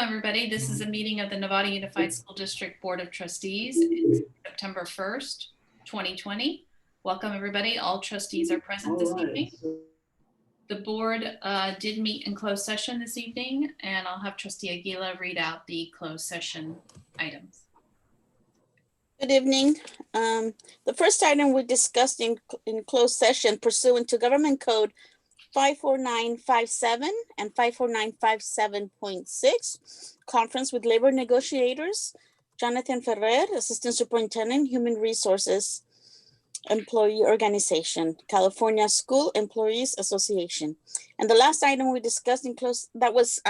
everybody. This is a meeting of the Nevada Unified School District Board of Trustees. It's September 1st, 2020. Welcome, everybody. All trustees are present this evening. The board did meet in closed session this evening, and I'll have Trustee Aguila read out the closed session items. Good evening. The first item we discussed in closed session pursuant to Government Code 54957 and 54957.6, conference with labor negotiators, Jonathan Ferrer, Assistant Superintendent, Human Resources, Employee Organization, California School Employees Association. And the last item we discussed in closed, that was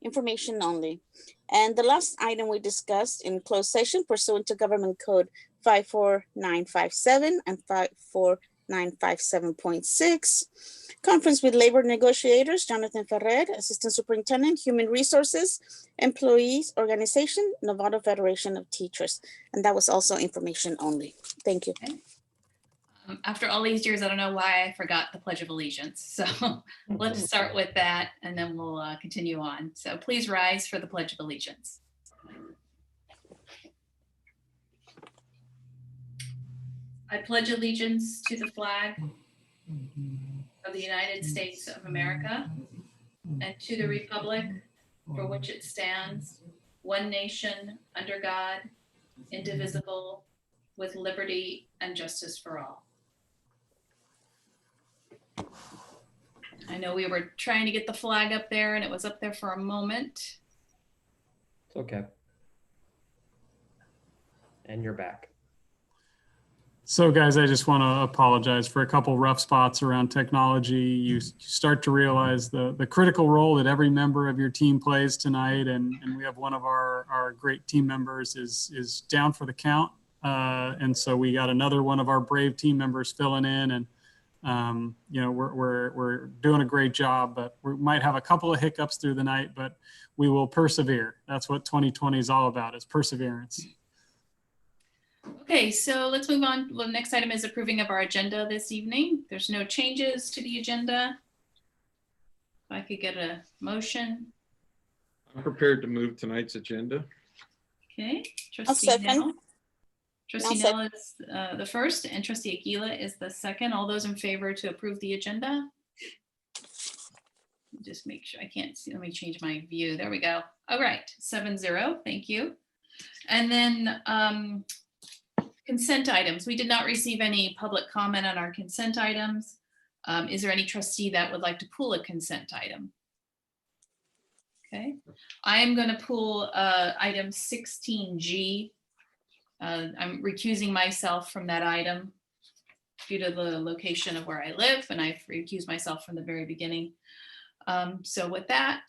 information only. And the last item we discussed in closed session pursuant to Government Code 54957 and 54957.6, conference with labor negotiators, Jonathan Ferrer, Assistant Superintendent, Human Resources, Employees Organization, Nevada Federation of Teachers. And that was also information only. Thank you. Okay. After all these years, I don't know why I forgot the Pledge of Allegiance. So let's start with that and then we'll continue on. So please rise for the Pledge of Allegiance. I pledge allegiance to the flag of the United States of America and to the republic for which it stands, one nation under God, indivisible, with liberty and justice for all. I know we were trying to get the flag up there and it was up there for a moment. It's okay. And you're back. So guys, I just want to apologize for a couple rough spots around technology. You start to realize the critical role that every member of your team plays tonight. And we have one of our great team members is down for the count. And so we got another one of our brave team members filling in, and you know, we're doing a great job, but we might have a couple of hiccups through the night, but we will persevere. That's what 2020 is all about, is perseverance. Okay, so let's move on. Well, the next item is approving of our agenda this evening. There's no changes to the agenda. If I could get a motion. I'm prepared to move tonight's agenda. Okay, I'll Trustee second. Nell. Trustee Nell is the first and Trustee Aguila is the second. All those in favor to approve the agenda? Just make sure I can't see. Let me change my view. There we go. All right, 7-0. Thank you. And then consent items. We did not receive any public comment on our consent items. Is there any trustee that would like to pull a consent item? Okay, I am going to pull item 16G. I'm recusing myself from that item due to the location of where I live, and I've recused myself from the very beginning. So with that,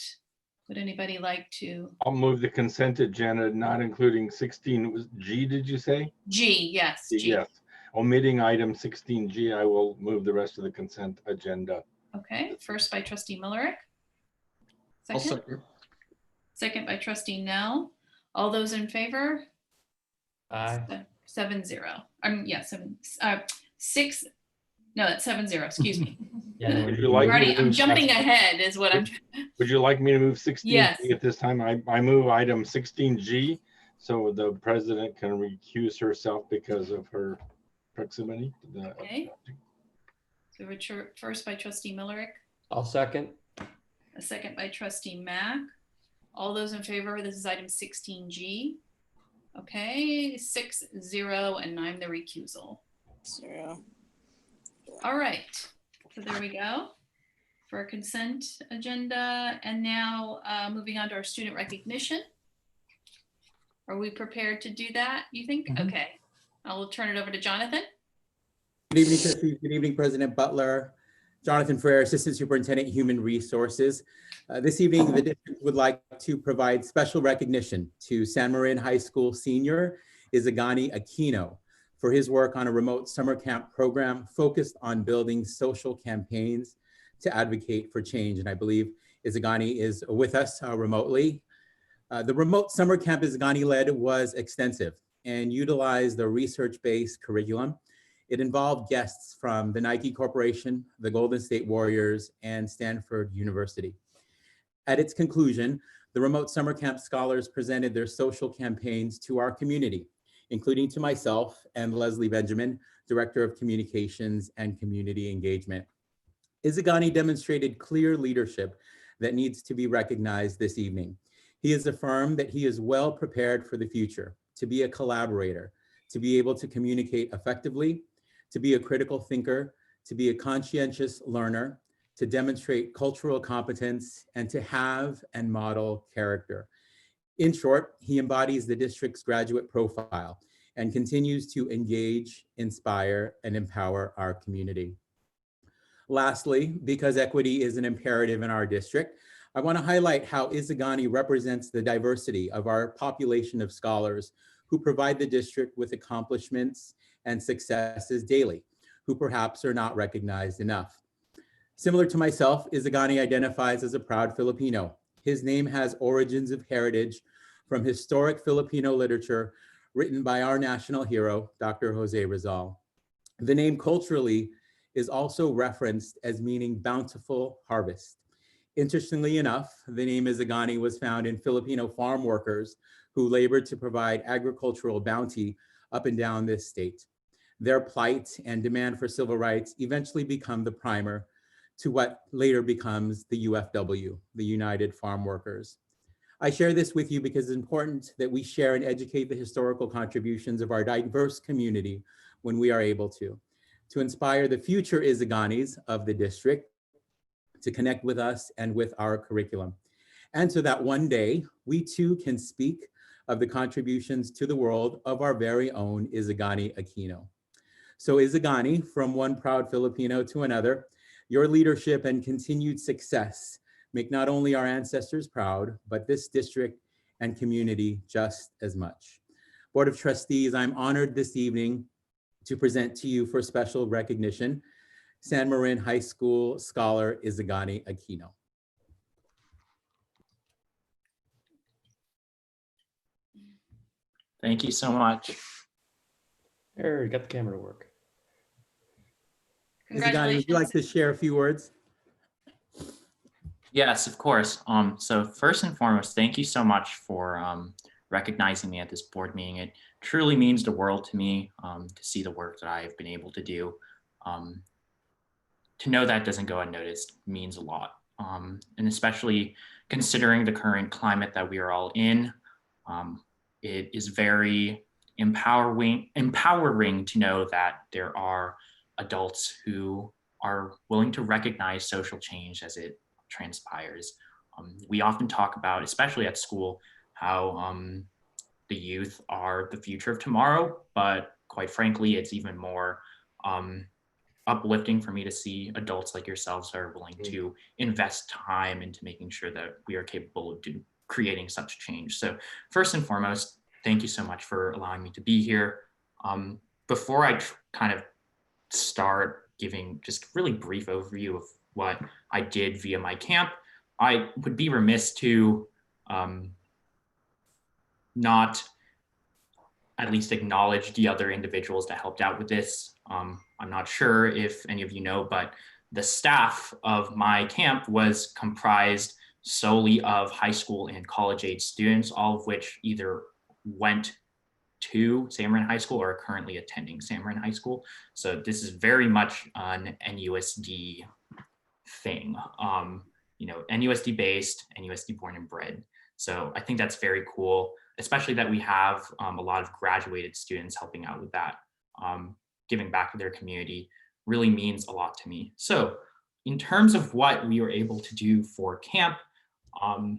would anybody like to? I'll move the consent agenda, not including 16. It was G, did you say? G, yes. G. Yes. Omitting item 16G, I will move the rest of the consent agenda. Okay, first by Trustee Millerick. Second. Second by Trustee Nell. All those in favor? Aye. 7-0. No, that's 7-0. Excuse me. Yeah, Would you like me to I'm move jumping 16? ahead is what I'm. Would you like me to move 16G Yes. at this time? I move item 16G so the president can recuse herself because of her proximity to the Okay. So Richard, first by Trustee Millerick, I'll second. a second by Trustee Mack. All those in favor, this is item 16G. Okay, 6-0, and I'm the recusal. 0. All right, so there we go for our consent agenda. And now moving on to our student recognition. Are we prepared to do that, you think? Mm-hmm. Okay, I will turn it over to Jonathan. Good evening, trustees. Good evening, President Butler. Jonathan Ferrer, Assistant Superintendent, Human Resources. This evening, the district would like to provide special recognition to San Marin High School senior Izagani Aquino for his work on a remote summer camp program focused on building social campaigns to advocate for change. And I believe Izagani is with us remotely. The remote summer camp Izagani led was extensive and utilized the research-based curriculum. It involved guests from the Nike Corporation, the Golden State Warriors, and Stanford University. At its conclusion, The remote summer camp scholars presented their social campaigns to our community, including to myself and Leslie Benjamin, Director of Communications and Community Engagement. Izagani demonstrated clear leadership that needs to be recognized this evening. He has affirmed that he is well prepared for the future, to be a collaborator, to be able to communicate effectively, to be a critical thinker, to be a conscientious learner, to demonstrate cultural competence, and to have and model character. In short, he embodies the district's graduate profile and continues to engage, inspire, and empower our community. Lastly, because equity is an imperative in our district, I want to highlight how Izagani represents the diversity of our population of scholars who provide the district with accomplishments and successes daily, who perhaps are not recognized enough. Similar to myself, Izagani identifies as a proud Filipino. His name has origins of heritage from historic Filipino literature written by our national hero, Dr. Jose Rizal. The name culturally is also referenced as meaning bountiful harvest. Interestingly enough, the name Izagani was found in Filipino farm workers who labored to provide agricultural bounty up and down this state. Their plight and demand for civil rights eventually become the primer to what later becomes the UFW, the United Farm Workers. I share this with you because it's important that we share and educate the historical contributions of our diverse community when we are able to inspire the future Izaganis of the district to connect with us and with our curriculum. And so that one day we too can speak of the contributions to the world of our very own Izagani Aquino. So Izagani, from one proud Filipino to another, your leadership and continued success make not only our ancestors proud, but this district and community just as much. Board of Trustees, I'm honored this evening to present to you for special recognition, San Marin High School scholar Izagani Aquino. Thank you so much. There, you got the camera to work. Izagani, would you like to share a few words? Yes, of course. So first and foremost, thank you so much for recognizing me at this board meeting. It truly means the world to me to see the work that I've been able to do. To know that doesn't go unnoticed means a lot. And especially considering the current climate that we are all in, it is very empowering to know that there are adults who are willing to recognize social change as it transpires. We often talk about, especially at school, how the youth are the future of tomorrow, but quite frankly, it's even more uplifting for me to see adults like yourselves that are willing to invest time into making sure that we are capable of creating such change. So first and foremost, thank you so much for allowing me to be here. Before I kind of start giving just really brief overview of what I did via my camp, I would be remiss to not at least acknowledge the other individuals that helped out with this. I'm not sure if any of you know, but the staff of my camp was comprised solely of high school and college age students, all of which either went to San Marin High School or are currently attending San Marin High School. So this is very much an NUSD thing, NUSD based, NUSD born and bred. So I think that's very cool, especially that we have a lot of graduated students helping out with that. Giving back to their community really means a lot to me. So in terms of what we were able to do for camp, I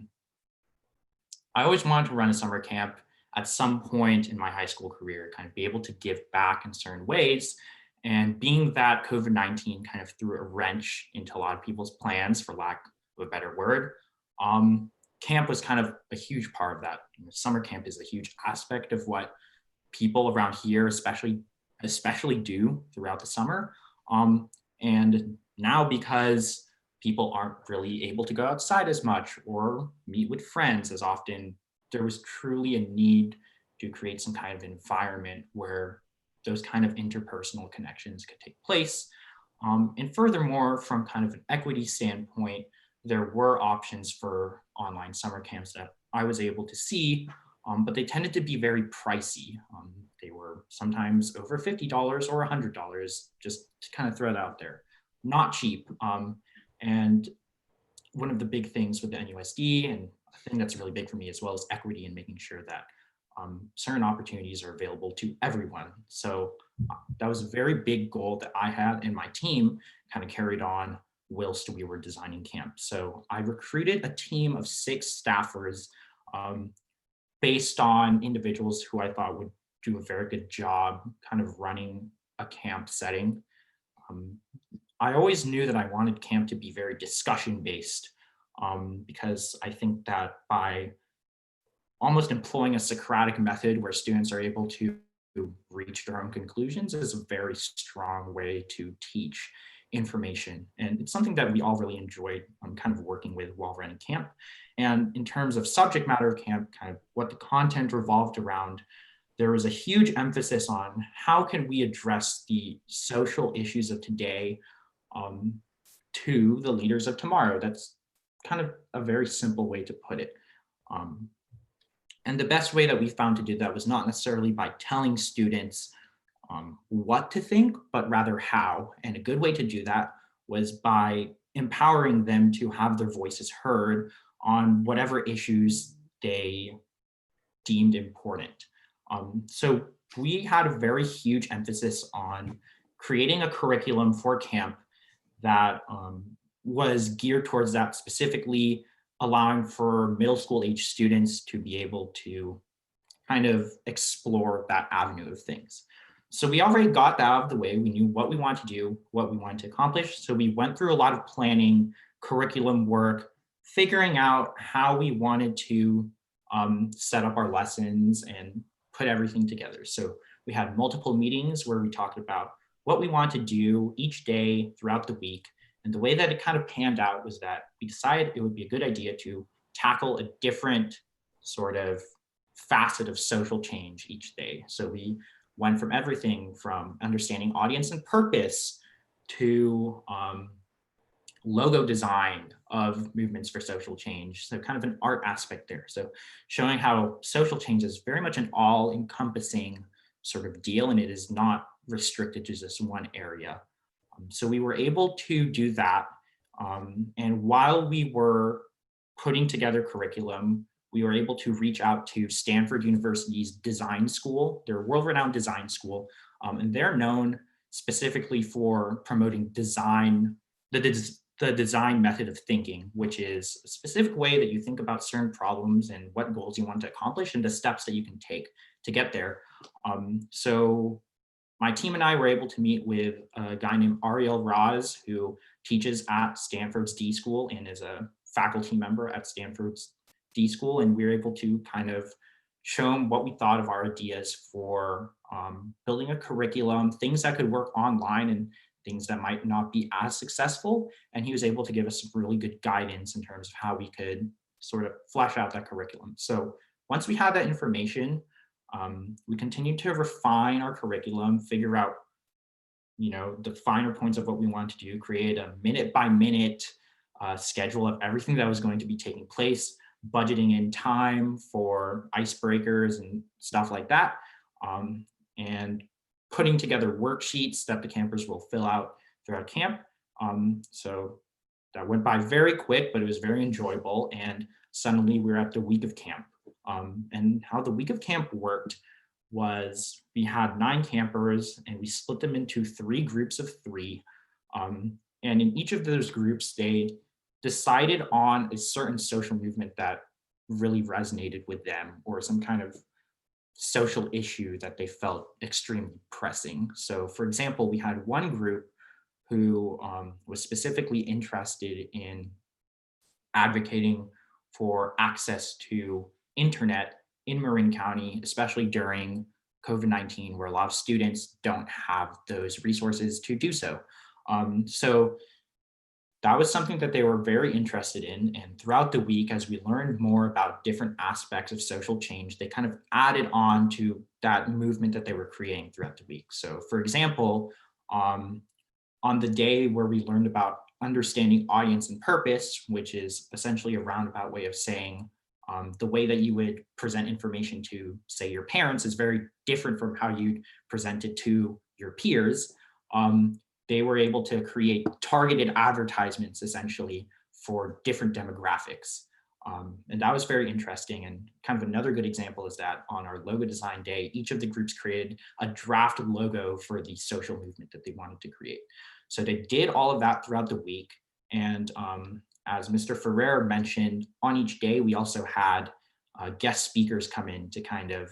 always wanted to run a summer camp at some point in my high school career, kind of be able to give back in certain ways. And being that COVID-19 kind of threw a wrench into a lot of people's plans, for lack of a better word, camp was kind of a huge part of that. Summer camp is a huge aspect of what people around here especially do throughout the summer. And now, because people aren't really able to go outside as much or meet with friends as often, there was truly a need to create some kind of environment where those kind of interpersonal connections could take place. And furthermore, from kind of an equity standpoint, there were options for online summer camps that I was able to see, but they tended to be very pricey. They were sometimes over $50 or $100, just to kind of throw it out there. Not cheap. And one of the big things with the NUSD, and a thing that's really big for me as well, is equity and making sure that certain opportunities are available to everyone. So that was a very big goal that I had, and my team kind of carried on whilst we were designing camp. So I recruited a team of 6 staffers based on individuals who I thought would do a very good job kind of running a camp setting. I always knew that I wanted camp to be very discussion based because I think that by almost employing a Socratic method where students are able to reach their own conclusions is a very strong way to teach information. And it's something that we all really enjoyed kind of working with while running camp. And in terms of subject matter of camp, kind of what the content revolved around, there was a huge emphasis on how can we address the social issues of today to the leaders of tomorrow. That's kind of a very simple way to put it. And the best way that we found to do that was not necessarily by telling students what to think, but rather how. And a good way to do that was by empowering them to have their voices heard on whatever issues they deemed important. So we had a very huge emphasis on creating a curriculum for camp that was geared towards that, specifically allowing for middle school age students to be able to kind of explore that avenue of things. So we already got that out of the way. We knew what we wanted to do, what we wanted to accomplish. So we went through a lot of planning, curriculum work, figuring out how we wanted to set up our lessons and put everything together. So we had multiple meetings where we talked about what we want to do each day throughout the week. And the way that it kind of panned out was that we decided it would be a good idea to tackle a different sort of facet of social change each day. So we went from everything from understanding audience and purpose to logo design of movements for social change. So kind of an art aspect there. So showing how social change is very much an all-encompassing sort of deal, and it is not restricted to just one area. So we were able to do that. And while we were putting together curriculum, we were able to reach out to Stanford University's design school. They're a world-renowned design school, and they're known specifically for promoting design, the design method of thinking, which is a specific way that you think about certain problems and what goals you want to accomplish and the steps that you can take to get there. So my team and I were able to meet with a guy named Ariel Raz, who teaches at Stanford's D School and is a faculty member at Stanford's D School. And we were able to kind of show him what we thought of our ideas for building a curriculum, things that could work online and things that might not be as successful. And he was able to give us some really good guidance in terms of how we could sort of flesh out that curriculum. So once we had that information, we continued to refine our curriculum, figure out, the finer points of what we wanted to do, create a minute by minute schedule of everything that was going to be taking place, budgeting in time for icebreakers and stuff like that, and putting together worksheets that the campers will fill out throughout camp. So that went by very quick, but it was very enjoyable. And suddenly we're at the week of camp. And how the week of camp worked was we had 9 campers and we split them into 3 groups of 3. And in each of those groups, they decided on a certain social movement that really resonated with them, or some kind of social issue that they felt extremely pressing. So for example, we had one group who was specifically interested in advocating for access to internet in Marin County, especially during COVID-19, where a lot of students don't have those resources to do so. So that was something that they were very interested in. And throughout the week, as we learned more about different aspects of social change, they kind of added on to that movement that they were creating throughout the week. So for example, on the day where we learned about understanding audience and purpose, which is essentially a roundabout way of saying the way that you would present information to, say, your parents is very different from how you'd present it to your peers. They were able to create targeted advertisements essentially for different demographics. And that was very interesting. And kind of another good example is that on our logo design day, each of the groups created a draft logo for the social movement that they wanted to create. So they did all of that throughout the week. And as Mr. Ferrer mentioned, on each day, we also had guest speakers come in to kind of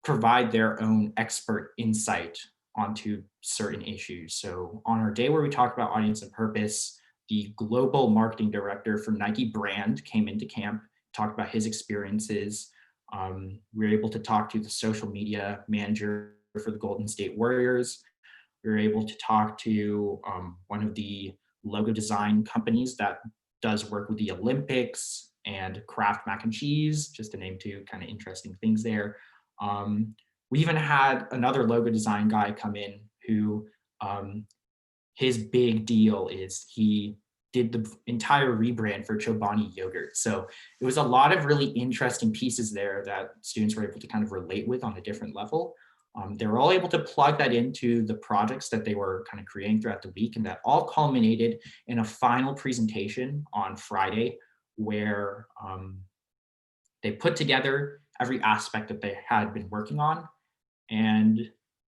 provide their own expert insight onto certain issues. So on our day where we talked about audience and purpose, the global marketing director for Nike brand came into camp, talked about his experiences. We were able to talk to the social media manager for the Golden State Warriors. We were able to talk to one of the logo design companies that does work with the Olympics and Kraft mac and cheese, just to name two kind of interesting things there. We even had another logo design guy come in who his big deal is he did the entire rebrand for Chobani yogurt. So it was a lot of really interesting pieces there that students were able to kind of relate with on a different level. They were all able to plug that into the projects that they were kind of creating throughout the week, and that all culminated in a final presentation on Friday where they put together every aspect that they had been working on and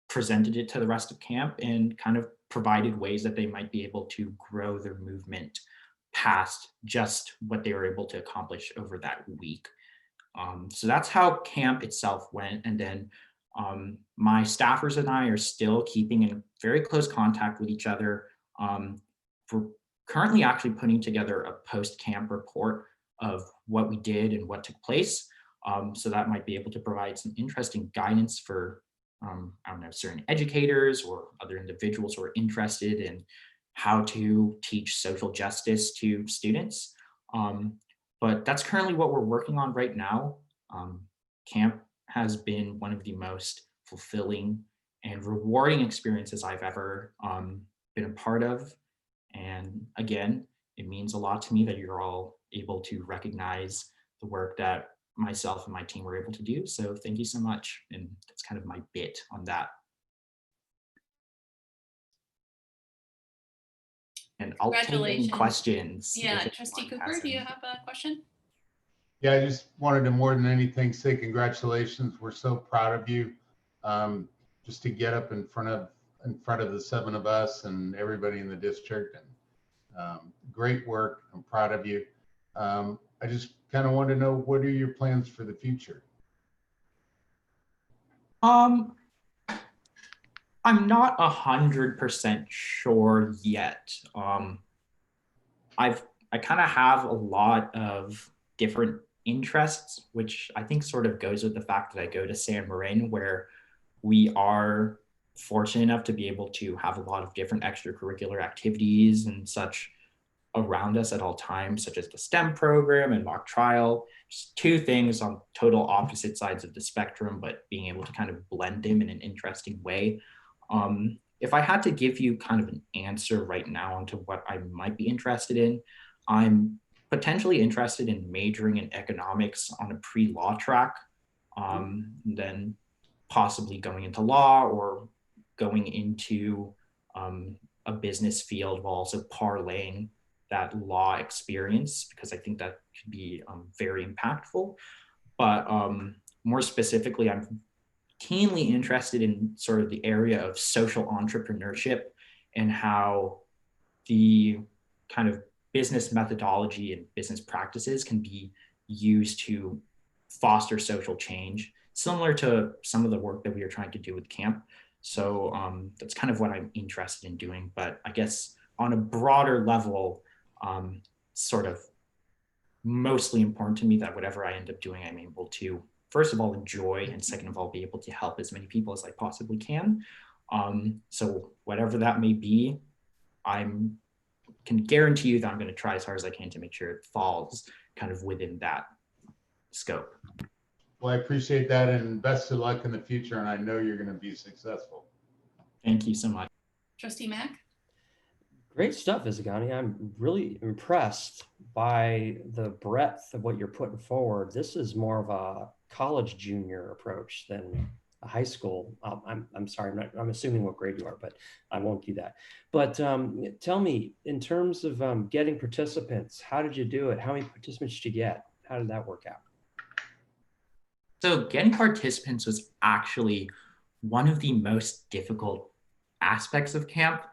presented it to the rest of camp and kind of provided ways that they might be able to grow their movement past just what they were able to accomplish over that week. So that's how camp itself went. And then my staffers and I are still keeping in very close contact with each other. We're currently actually putting together a post-camp report of what we did and what took place. So that might be able to provide some interesting guidance for I don't know, certain educators or other individuals who are interested in how to teach social justice to students. But that's currently what we're working on right now. Camp has been one of the most fulfilling and rewarding experiences I've ever been a part of. And again, it means a lot to me that you're all able to recognize the work that myself and my team were able to do. So thank you so much. And that's kind of my bit on that. And I'll take any questions. Yeah, Trustee Cooper, do you have a question? Yeah, I just wanted to more than anything say congratulations. We're so proud of you. Just to get up in front of the seven of us and everybody in the district. And great work. I'm proud of you. I just kind of want to know, what are your plans for the future? I'm not 100% sure yet. I kind of have a lot of different interests, which I think sort of goes with the fact that I go to San Marin, where we are fortunate enough to be able to have a lot of different extracurricular activities and such around us at all times, such as the STEM program and mock trial. Just two things on total opposite sides of the spectrum, but being able to kind of blend them in an interesting way. If I had to give you kind of an answer right now onto what I might be interested in, I'm potentially interested in majoring in economics on a pre-law track, then possibly going into law or going into a business field while also parlaying that law experience, because I think that could be very impactful. But more specifically, I'm keenly interested in sort of the area of social entrepreneurship and how the kind of business methodology and business practices can be used to foster social change, similar to some of the work that we are trying to do with camp. So that's kind of what I'm interested in doing. But I guess on a broader level, sort of mostly important to me that whatever I end up doing, I'm able to, first of all, enjoy, and second of all, be able to help as many people as I possibly can. So whatever that may be, I can guarantee you that I'm going to try as hard as I can to make sure it falls kind of within that scope. Well, I appreciate that, and best of luck in the future, and I know you're going to be successful. Thank you so much. Trustee Mack? Great stuff, Izagani. I'm really impressed by the breadth of what you're putting forward. This is more of a college junior approach than a high school. I'm sorry, I'm assuming what grade you are, but I won't do that. But tell me, in terms of getting participants, how did you do it? How many participants did you get? How did that work out? So getting participants was actually one of the most difficult aspects of camp.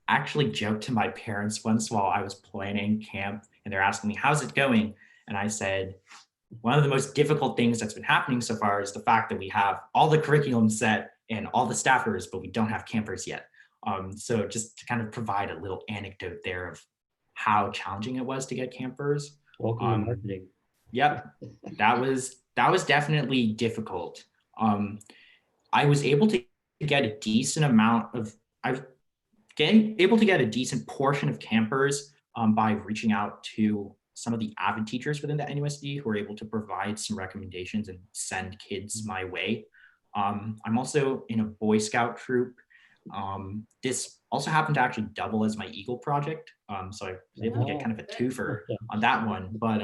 I actually joked to my parents once while I was planning camp and they're asking me, how's it going? And I said, one of the most difficult things that's been happening so far is the fact that we have all the curriculum set and all the staffers, but we don't have campers yet. So just to kind of provide a little anecdote there of how challenging it was to get campers. Welcome to marketing. Yep, that was definitely difficult. I was able to get a decent amount of, able to get a decent portion of campers by reaching out to some of the avid teachers within the NUSD who were able to provide some recommendations and send kids my way. I'm also in a Boy Scout troop. This also happened to actually double as my Eagle project. So I was able to get kind of a twofer on that one, but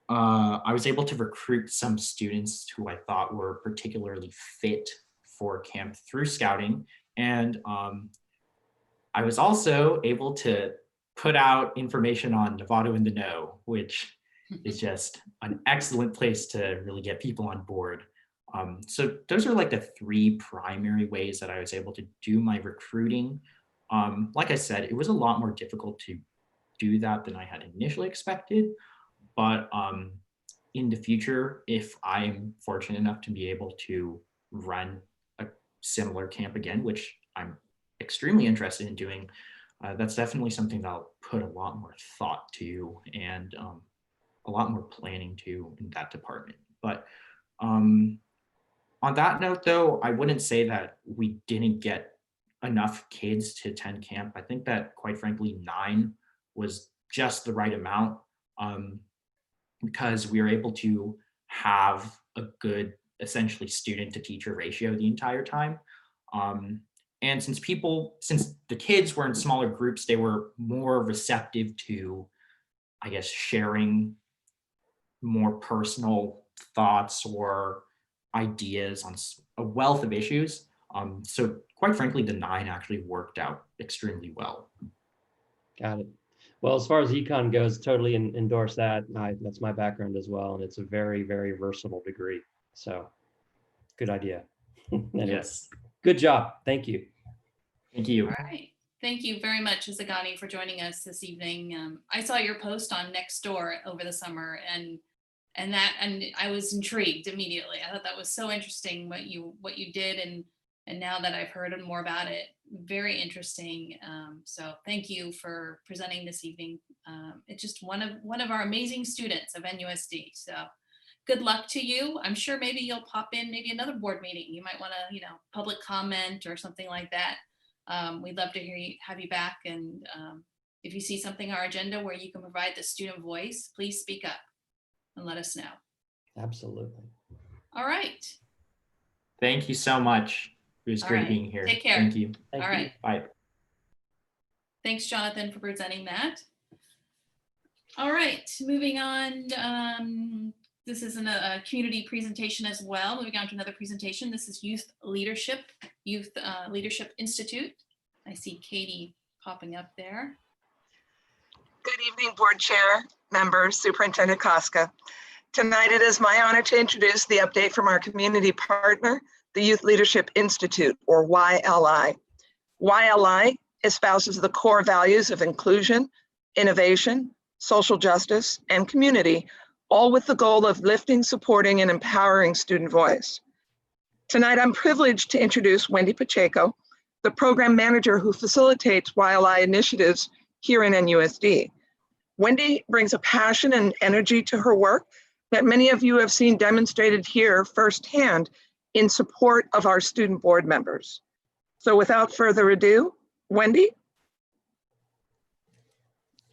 I was able to recruit some students who I thought were particularly fit for camp through scouting. And I was also able to put out information on Novato in the Know, which is just an excellent place to really get people on board. So those are like the three primary ways that I was able to do my recruiting. Like I said, it was a lot more difficult to do that than I had initially expected. But in the future, if I'm fortunate enough to be able to run a similar camp again, which I'm extremely interested in doing, that's definitely something that I'll put a lot more thought to and a lot more planning to in that department. But on that note, though, I wouldn't say that we didn't get enough kids to attend camp. I think that, quite frankly, 9 was just the right amount. Because we were able to have a good, essentially, student to teacher ratio the entire time. And since the kids were in smaller groups, they were more receptive to, I guess, sharing more personal thoughts or ideas on a wealth of issues. So quite frankly, the 9 actually worked out extremely well. Got it. Well, as far as econ goes, totally endorse that. That's my background as well, and it's a very, very versatile degree. So, good idea. Yes. Good job. Thank you. Thank you. All right. Thank you very much, Izagani, for joining us this evening. I saw your post on Nextdoor over the summer, and I was intrigued immediately. I thought that was so interesting what you did, and now that I've heard more about it, very interesting. So thank you for presenting this evening. It's just one of our amazing students of NUSD. So good luck to you. I'm sure maybe you'll pop in maybe another board meeting. You might want to, public comment or something like that. We'd love to have you back. And if you see something on our agenda where you can provide the student voice, please speak up and let us know. Absolutely. All right. Thank you so much. It was great being here. Take care. Thank you. All right. Bye. Thanks, Jonathan, for presenting that. All right, moving on. This is a community presentation as well. Moving on to another presentation. This is Youth Leadership Institute. I see Katie popping up there. Good evening, board chair, members, Superintendent Koska. Tonight it is my honor to introduce the update from our community partner, the Youth Leadership Institute, or YLI. YLI espouses the core values of inclusion, innovation, social justice, and community, all with the goal of lifting, supporting, and empowering student voice. Tonight, I'm privileged to introduce Wendy Pacheco, the program manager who facilitates YLI initiatives here in NUSD. Wendy brings a passion and energy to her work that many of you have seen demonstrated here firsthand in support of our student board members. So without further ado, Wendy.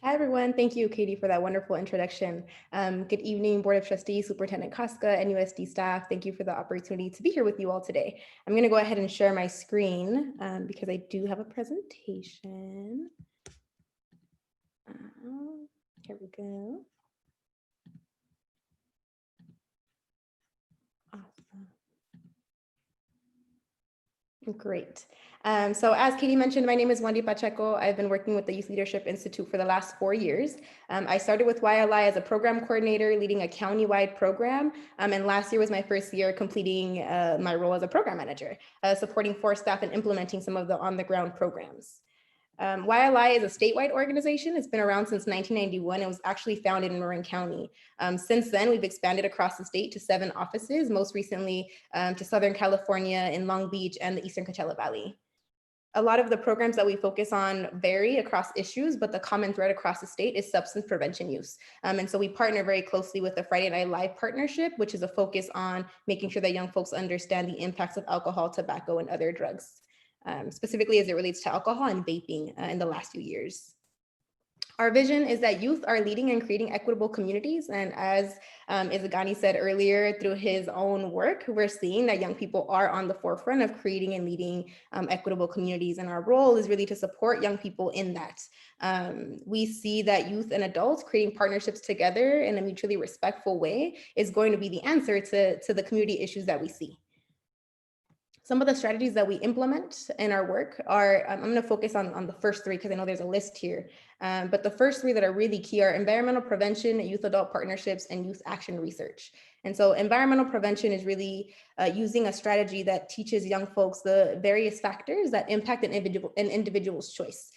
Hi, everyone. Thank you, Katie, for that wonderful introduction. Good evening, Board of Trustees, Superintendent Koska, NUSD staff. Thank you for the opportunity to be here with you all today. I'm going to go ahead and share my screen because I do have a presentation. Here we go. Awesome. Great. So as Katie mentioned, my name is Wendy Pacheco. I've been working with the Youth Leadership Institute for the last 4 years. I started with YLI as a program coordinator, leading a county-wide program. And last year was my first year completing my role as a program manager, supporting 4 staff and implementing some of the on-the-ground programs. YLI is a statewide organization. It's been around since 1991. It was actually founded in Marin County. Since then, we've expanded across the state to 7 offices, most recently to Southern California in Long Beach and the Eastern Coachella Valley. A lot of the programs that we focus on vary across issues, but the common thread across the state is substance prevention use. And so we partner very closely with the Friday Night Live partnership, which is a focus on making sure that young folks understand the impacts of alcohol, tobacco, and other drugs. Specifically as it relates to alcohol and vaping in the last few years. Our vision is that youth are leading and creating equitable communities. And as Izagani said earlier, through his own work, we're seeing that young people are on the forefront of creating and leading equitable communities. And our role is really to support young people in that. We see that youth and adults creating partnerships together in a mutually respectful way is going to be the answer to the community issues that we see. Some of the strategies that we implement in our work are, I'm going to focus on the first 3 because I know there's a list here. But the first 3 that are really key are environmental prevention, youth adult partnerships, and youth action research. And so environmental prevention is really using a strategy that teaches young folks the various factors that impact an individual's choice.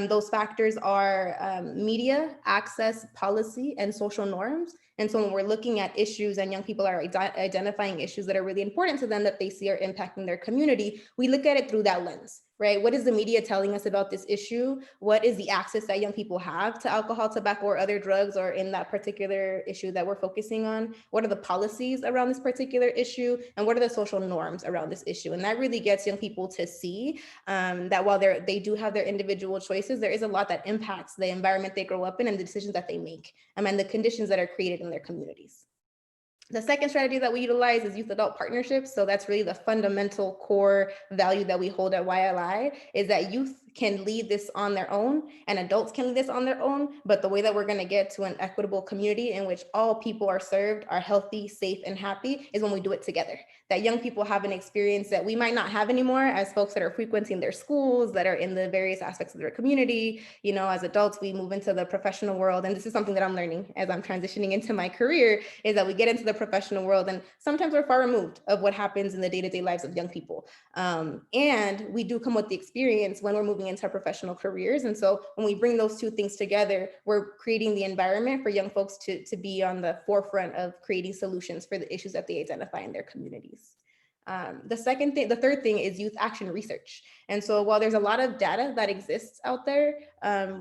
Those factors are media, access, policy, and social norms. And so when we're looking at issues and young people are identifying issues that are really important to them that they see are impacting their community, we look at it through that lens, right? What is the media telling us about this issue? What is the access that young people have to alcohol, tobacco, or other drugs, or in that particular issue that we're focusing on? What are the policies around this particular issue? And what are the social norms around this issue? And that really gets young people to see that while they do have their individual choices, there is a lot that impacts the environment they grow up in and the decisions that they make, and the conditions that are created in their communities. The second strategy that we utilize is youth adult partnerships. So that's really the fundamental core value that we hold at YLI, is that youth can lead this on their own and adults can lead this on their own. But the way that we're going to get to an equitable community in which all people are served, are healthy, safe, and happy is when we do it together. That young people have an experience that we might not have anymore as folks that are frequenting their schools, that are in the various aspects of their community. You know, as adults, we move into the professional world. And this is something that I'm learning as I'm transitioning into my career, is that we get into the professional world and sometimes we're far removed of what happens in the day-to-day lives of young people. And we do come with the experience when we're moving into our professional careers. And so when we bring those 2 things together, we're creating the environment for young folks to be on the forefront of creating solutions for the issues that they identify in their communities. The third thing is youth action research. And so while there's a lot of data that exists out there,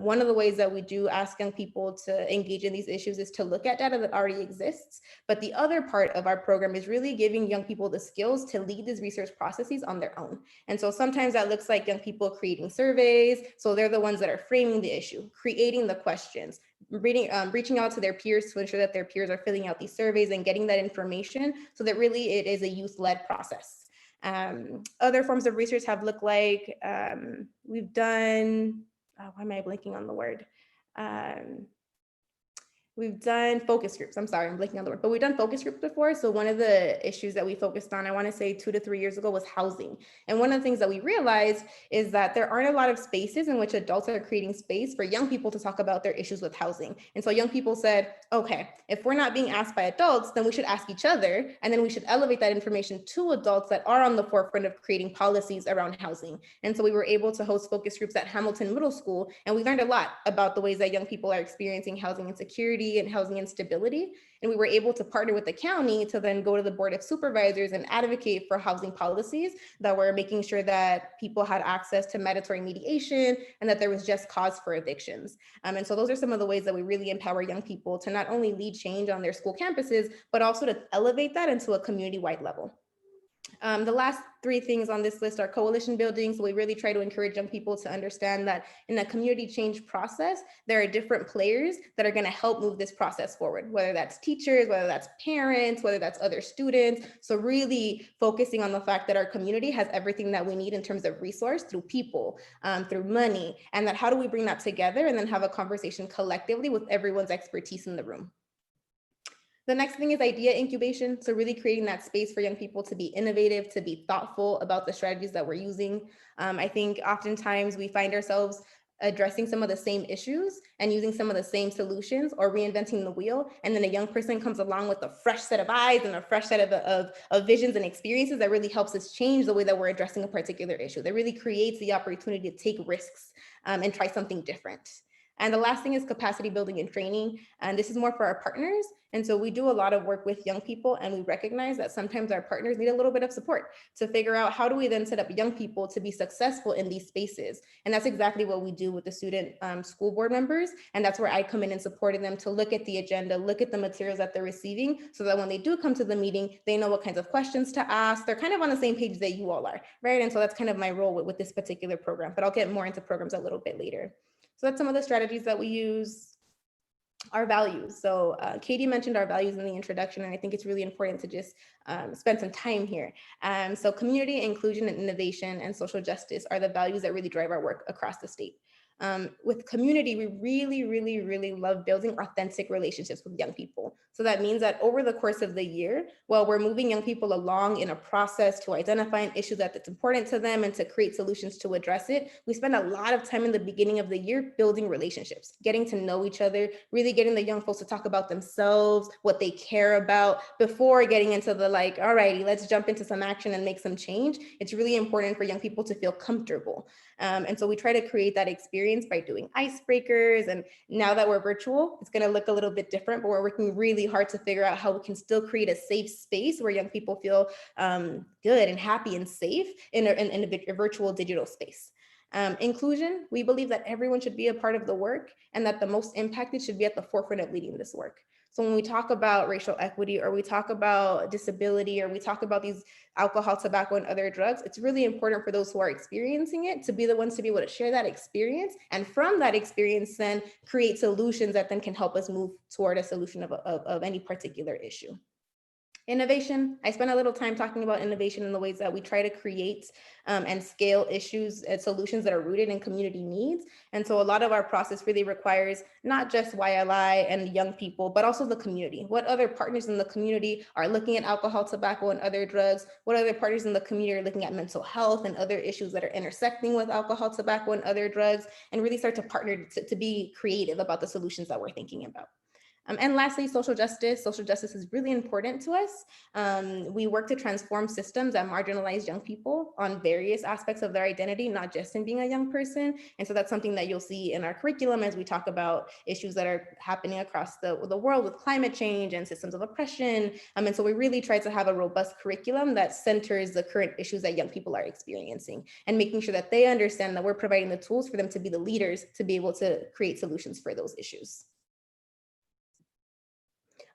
one of the ways that we do ask young people to engage in these issues is to look at data that already exists. But the other part of our program is really giving young people the skills to lead these research processes on their own. And so sometimes that looks like young people creating surveys. So they're the ones that are framing the issue, creating the questions, reaching out to their peers to ensure that their peers are filling out these surveys and getting that information so that really it is a youth-led process. Other forms of research have looked like, we've done, why am I blanking on the word? We've done focus groups. I'm sorry, I'm blanking on the word, but we've done focus groups before. So one of the issues that we focused on, I want to say 2 to 3 years ago, was housing. And one of the things that we realized is that there aren't a lot of spaces in which adults are creating space for young people to talk about their issues with housing. And so young people said, okay, if we're not being asked by adults, then we should ask each other. And then we should elevate that information to adults that are on the forefront of creating policies around housing. And so we were able to host focus groups at Hamilton Middle School. And we learned a lot about the ways that young people are experiencing housing insecurity and housing instability. And we were able to partner with the county to then go to the Board of Supervisors and advocate for housing policies that were making sure that people had access to mandatory mediation and that there was just cause for evictions. And so those are some of the ways that we really empower young people to not only lead change on their school campuses, but also to elevate that into a community-wide level. The last three things on this list are coalition building. So we really try to encourage young people to understand that in a community change process, there are different players that are going to help move this process forward, whether that's teachers, whether that's parents, whether that's other students. So really focusing on the fact that our community has everything that we need in terms of resource through people, through money, and that how do we bring that together and then have a conversation collectively with everyone's expertise in the room. The next thing is idea incubation. So really creating that space for young people to be innovative, to be thoughtful about the strategies that we're using. I think oftentimes we find ourselves addressing some of the same issues and using some of the same solutions or reinventing the wheel. And then a young person comes along with a fresh set of eyes and a fresh set of visions and experiences that really helps us change the way that we're addressing a particular issue. That really creates the opportunity to take risks and try something different. And the last thing is capacity building and training. And this is more for our partners. And so we do a lot of work with young people, and we recognize that sometimes our partners need a little bit of support to figure out how do we then set up young people to be successful in these spaces. And that's exactly what we do with the student school board members. And that's where I come in and supporting them to look at the agenda, look at the materials that they're receiving, so that when they do come to the meeting, they know what kinds of questions to ask. They're kind of on the same page that you all are, right? And so that's kind of my role with this particular program, but I'll get more into programs a little bit later. So that's some of the strategies that we use. Our values. So Katie mentioned our values in the introduction, and I think it's really important to just spend some time here. So community, inclusion, and innovation and social justice are the values that really drive our work across the state. With community, we really love building authentic relationships with young people. So that means that over the course of the year, while we're moving young people along in a process to identify an issue that's important to them and to create solutions to address it, we spend a lot of time in the beginning of the year building relationships, getting to know each other, really getting the young folks to talk about themselves, what they care about, before getting into the like, all righty, let's jump into some action and make some change. It's really important for young people to feel comfortable. And so we try to create that experience by doing icebreakers. And now that we're virtual, it's going to look a little bit different, but we're working really hard to figure out how we can still create a safe space where young people feel good and happy and safe in a virtual digital space. Inclusion, we believe that everyone should be a part of the work and that the most impacted should be at the forefront of leading this work. So when we talk about racial equity, or we talk about disability, or we talk about these alcohol, tobacco, and other drugs, it's really important for those who are experiencing it to be the ones to be able to share that experience. And from that experience, then create solutions that then can help us move toward a solution of any particular issue. Innovation, I spent a little time talking about innovation in the ways that we try to create and scale issues and solutions that are rooted in community needs. And so a lot of our process really requires not just YLI and young people, but also the community. What other partners in the community are looking at alcohol, tobacco, and other drugs? What other partners in the community are looking at mental health and other issues that are intersecting with alcohol, tobacco, and other drugs? And really start to partner to be creative about the solutions that we're thinking about. And lastly, social justice. Social justice is really important to us. We work to transform systems that marginalize young people on various aspects of their identity, not just in being a young person. And so that's something that you'll see in our curriculum as we talk about issues that are happening across the world with climate change and systems of oppression. And so we really try to have a robust curriculum that centers the current issues that young people are experiencing and making sure that they understand that we're providing the tools for them to be the leaders to be able to create solutions for those issues.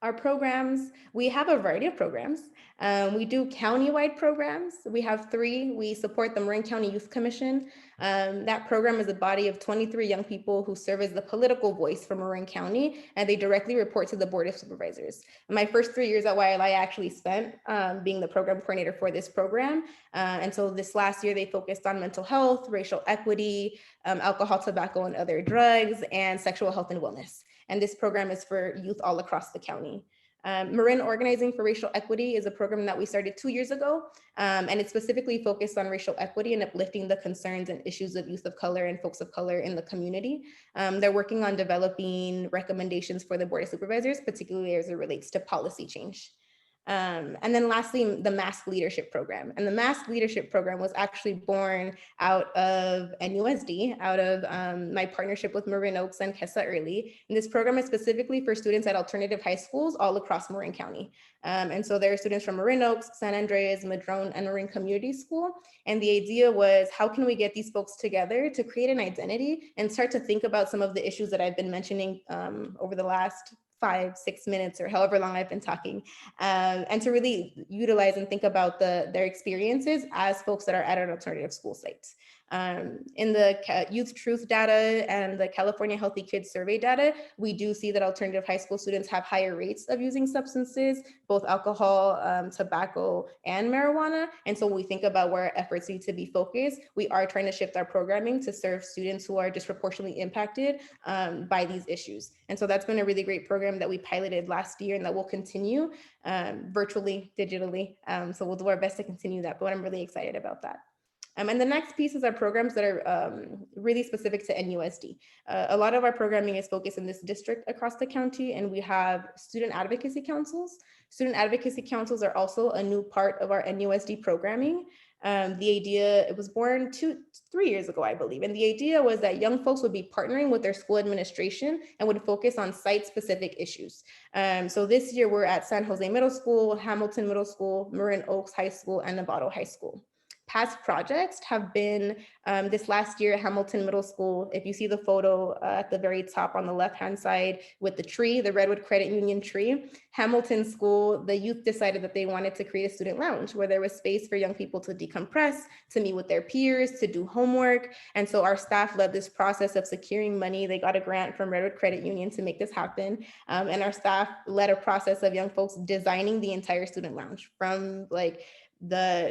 Our programs, we have a variety of programs. We do county-wide programs. We have 3. We support the Marin County Youth Commission. That program is a body of 23 young people who serve as the political voice for Marin County, and they directly report to the Board of Supervisors. My first 3 years at YLI I actually spent being the program coordinator for this program. And so this last year, they focused on mental health, racial equity, alcohol, tobacco, and other drugs, and sexual health and wellness. And this program is for youth all across the county. Marin Organizing for Racial Equity is a program that we started 2 years ago, and it's specifically focused on racial equity and uplifting the concerns and issues of youth of color and folks of color in the community. They're working on developing recommendations for the Board of Supervisors, particularly as it relates to policy change. And then lastly, the Mask Leadership Program. And the Mask Leadership Program was actually born out of NUSD, out of my partnership with Marin Oaks and Kessa Early. And this program is specifically for students at alternative high schools all across Marin County. And so there are students from Marin Oaks, San Andreas, Madrone, and Marin Community School. And the idea was, how can we get these folks together to create an identity and start to think about some of the issues that I've been mentioning over the last 5-6 minutes or however long I've been talking, and to really utilize and think about their experiences as folks that are at an alternative school site. In the Youth Truth data and the California Healthy Kids Survey data, we do see that alternative high school students have higher rates of using substances, both alcohol, tobacco, and marijuana. And so when we think about where our efforts need to be focused, we are trying to shift our programming to serve students who are disproportionately impacted by these issues. And so that's been a really great program that we piloted last year and that will continue virtually, digitally. So we'll do our best to continue that, but I'm really excited about that. And the next piece is our programs that are really specific to NUSD. A lot of our programming is focused in this district across the county, and we have student advocacy councils. Student advocacy councils are also a new part of our NUSD programming. The idea, it was born 2-3 years ago, I believe. And the idea was that young folks would be partnering with their school administration and would focus on site-specific issues. So this year we're at San Jose Middle School, Hamilton Middle School, Marin Oaks High School, and Novato High School. Past projects have been this last year, Hamilton Middle School. If you see the photo at the very top on the left-hand side with the tree, the Redwood Credit Union tree, Hamilton School, the youth decided that they wanted to create a student lounge where there was space for young people to decompress, to meet with their peers, to do homework. And so our staff led this process of securing money. They got a grant from Redwood Credit Union to make this happen. And our staff led a process of young folks designing the entire student lounge, from like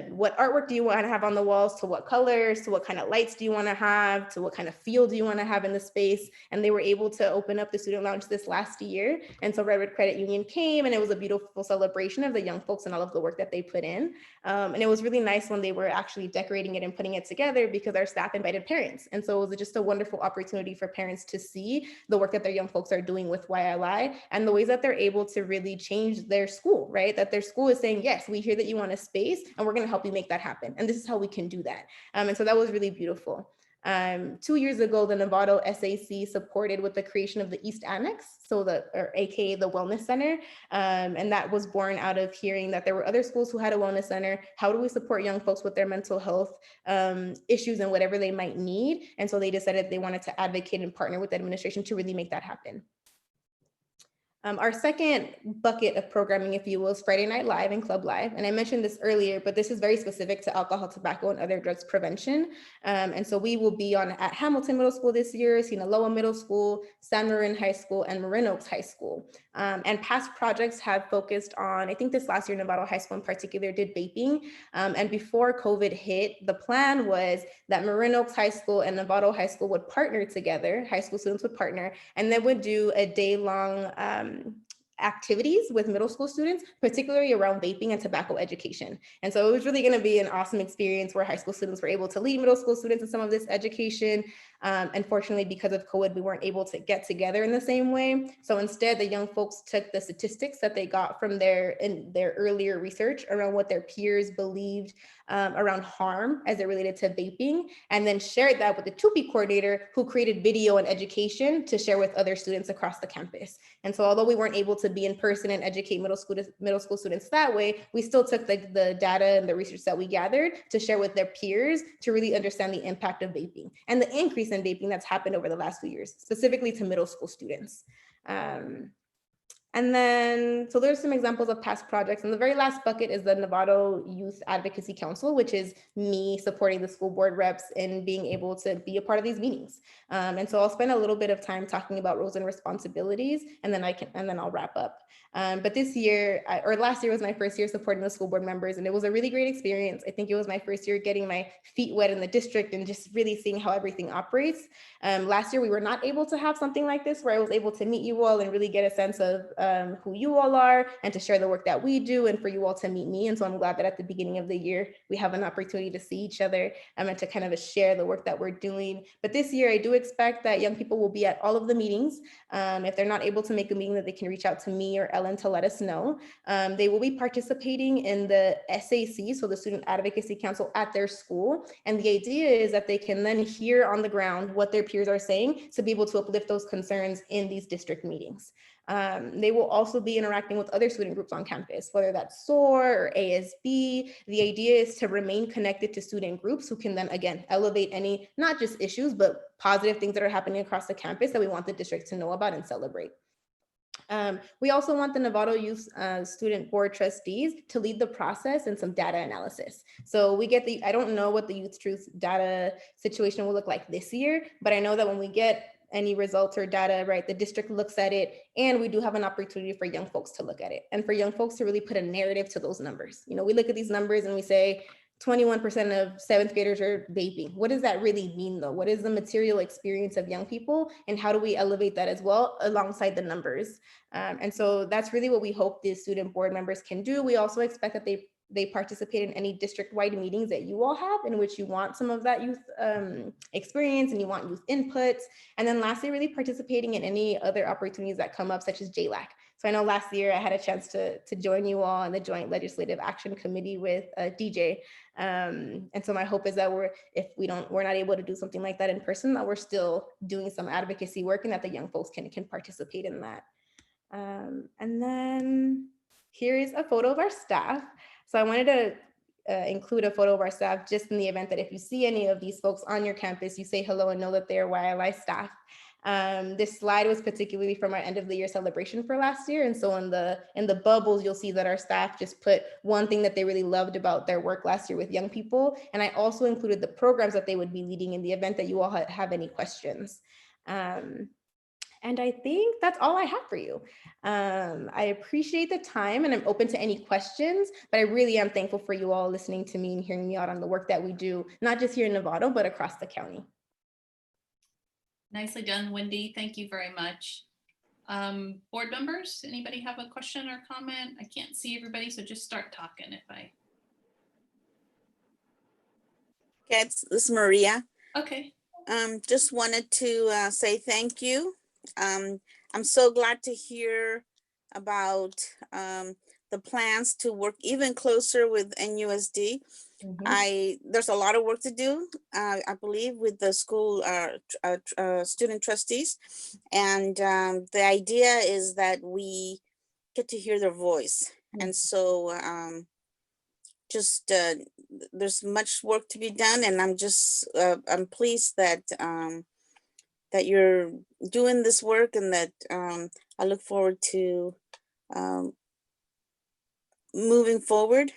what artwork do you want to have on the walls, to what colors, to what kind of lights do you want to have, to what kind of feel do you want to have in the space. And they were able to open up the student lounge this last year. And so Redwood Credit Union came, and it was a beautiful celebration of the young folks and all of the work that they put in. And it was really nice when they were actually decorating it and putting it together, because our staff invited parents. And so it was just a wonderful opportunity for parents to see the work that their young folks are doing with YLI and the ways that they're able to really change their school, right? That their school is saying, yes, we hear that you want a space, and we're going to help you make that happen. And this is how we can do that. And so that was really beautiful. 2 years ago, the Novato SAC supported with the creation of the East Annex, or AKA the Wellness Center. And that was born out of hearing that there were other schools who had a wellness center. How do we support young folks with their mental health issues and whatever they might need? And so they decided they wanted to advocate and partner with the administration to really make that happen. Our second bucket of programming, if you will, is Friday Night Live and Club Live. And I mentioned this earlier, but this is very specific to alcohol, tobacco, and other drugs prevention. And so we will be at Hamilton Middle School this year, Sinaloa Middle School, San Marin High School, and Marin Oaks High School. And past projects have focused on, I think this last year, Novato High School in particular did vaping. And before COVID hit, the plan was that Marin Oaks High School and Novato High School would partner together, high school students would partner, and they would do a day-long activities with middle school students, particularly around vaping and tobacco education. And so it was really going to be an awesome experience where high school students were able to lead middle school students in some of this education. Unfortunately, because of COVID, we weren't able to get together in the same way. So instead, the young folks took the statistics that they got from their earlier research around what their peers believed around harm as it related to vaping, and then shared that with the 2P coordinator, who created video and education to share with other students across the campus. And so although we weren't able to be in person and educate middle school students that way, we still took the data and the research that we gathered to share with their peers to really understand the impact of vaping and the increase in vaping that's happened over the last few years, specifically to middle school students. And then, so there's some examples of past projects. And the very last bucket is the Novato Youth Advocacy Council, which is me supporting the school board reps in being able to be a part of these meetings. And so I'll spend a little bit of time talking about roles and responsibilities, and then I'll wrap up. But this year, or last year was my first year supporting the school board members, and it was a really great experience. I think it was my first year getting my feet wet in the district and just really seeing how everything operates. Last year, we were not able to have something like this where I was able to meet you all and really get a sense of who you all are and to share the work that we do and for you all to meet me. And so I'm glad that at the beginning of the year, we have an opportunity to see each other and to kind of share the work that we're doing. But this year, I do expect that young people will be at all of the meetings. If they're not able to make a meeting, that they can reach out to me or Ellen to let us know. They will be participating in the SAC, so the Student Advocacy Council at their school. And the idea is that they can then hear on the ground what their peers are saying to be able to uplift those concerns in these district meetings. They will also be interacting with other student groups on campus, whether that's SOAR or ASB. The idea is to remain connected to student groups who can then, again, elevate any, not just issues, but positive things that are happening across the campus that we want the district to know about and celebrate. We also want the Novato Youth Student Board trustees to lead the process and some data analysis. So we get I don't know what the Youth Truth data situation will look like this year, but I know that when we get any results or data, right, the district looks at it, and we do have an opportunity for young folks to look at it and for young folks to really put a narrative to those numbers. You know, we look at these numbers and we say 21% of 7th graders are vaping. What does that really mean though? What is the material experience of young people, and how do we elevate that as well alongside the numbers? And so that's really what we hope the student board members can do. We also expect that they participate in any district-wide meetings that you all have, in which you want some of that youth experience and you want youth inputs. And then lastly, really participating in any other opportunities that come up, such as JLAC. So I know last year I had a chance to join you all in the Joint Legislative Action Committee with DJ. And so my hope is that if we're not able to do something like that in person, that we're still doing some advocacy work and that the young folks can participate in that. And then here is a photo of our staff. So I wanted to include a photo of our staff just in the event that if you see any of these folks on your campus, you say hello and know that they're YLI staff. This slide was particularly from our end of the year celebration for last year. And so in the bubbles, you'll see that our staff just put one thing that they really loved about their work last year with young people. And I also included the programs that they would be leading in the event that you all have any questions. And I think that's all I have for you. I appreciate the time and I'm open to any questions, but I really am thankful for you all listening to me and hearing me out on the work that we do, not just here in Novato, but across the county. Nicely done, Wendy. Thank you very much. Board members, anybody have a question or comment? I can't see everybody, so just start talking if I. Okay, this is Maria. Okay. Just wanted to say thank you. I'm so glad to hear about the plans to work even closer with NUSD. There's a lot of work to do, I believe, with the school student trustees. And the idea is that we get to hear their voice. And so there's much work to be done. And I'm pleased that that you're doing this work, and that I look forward to moving forward.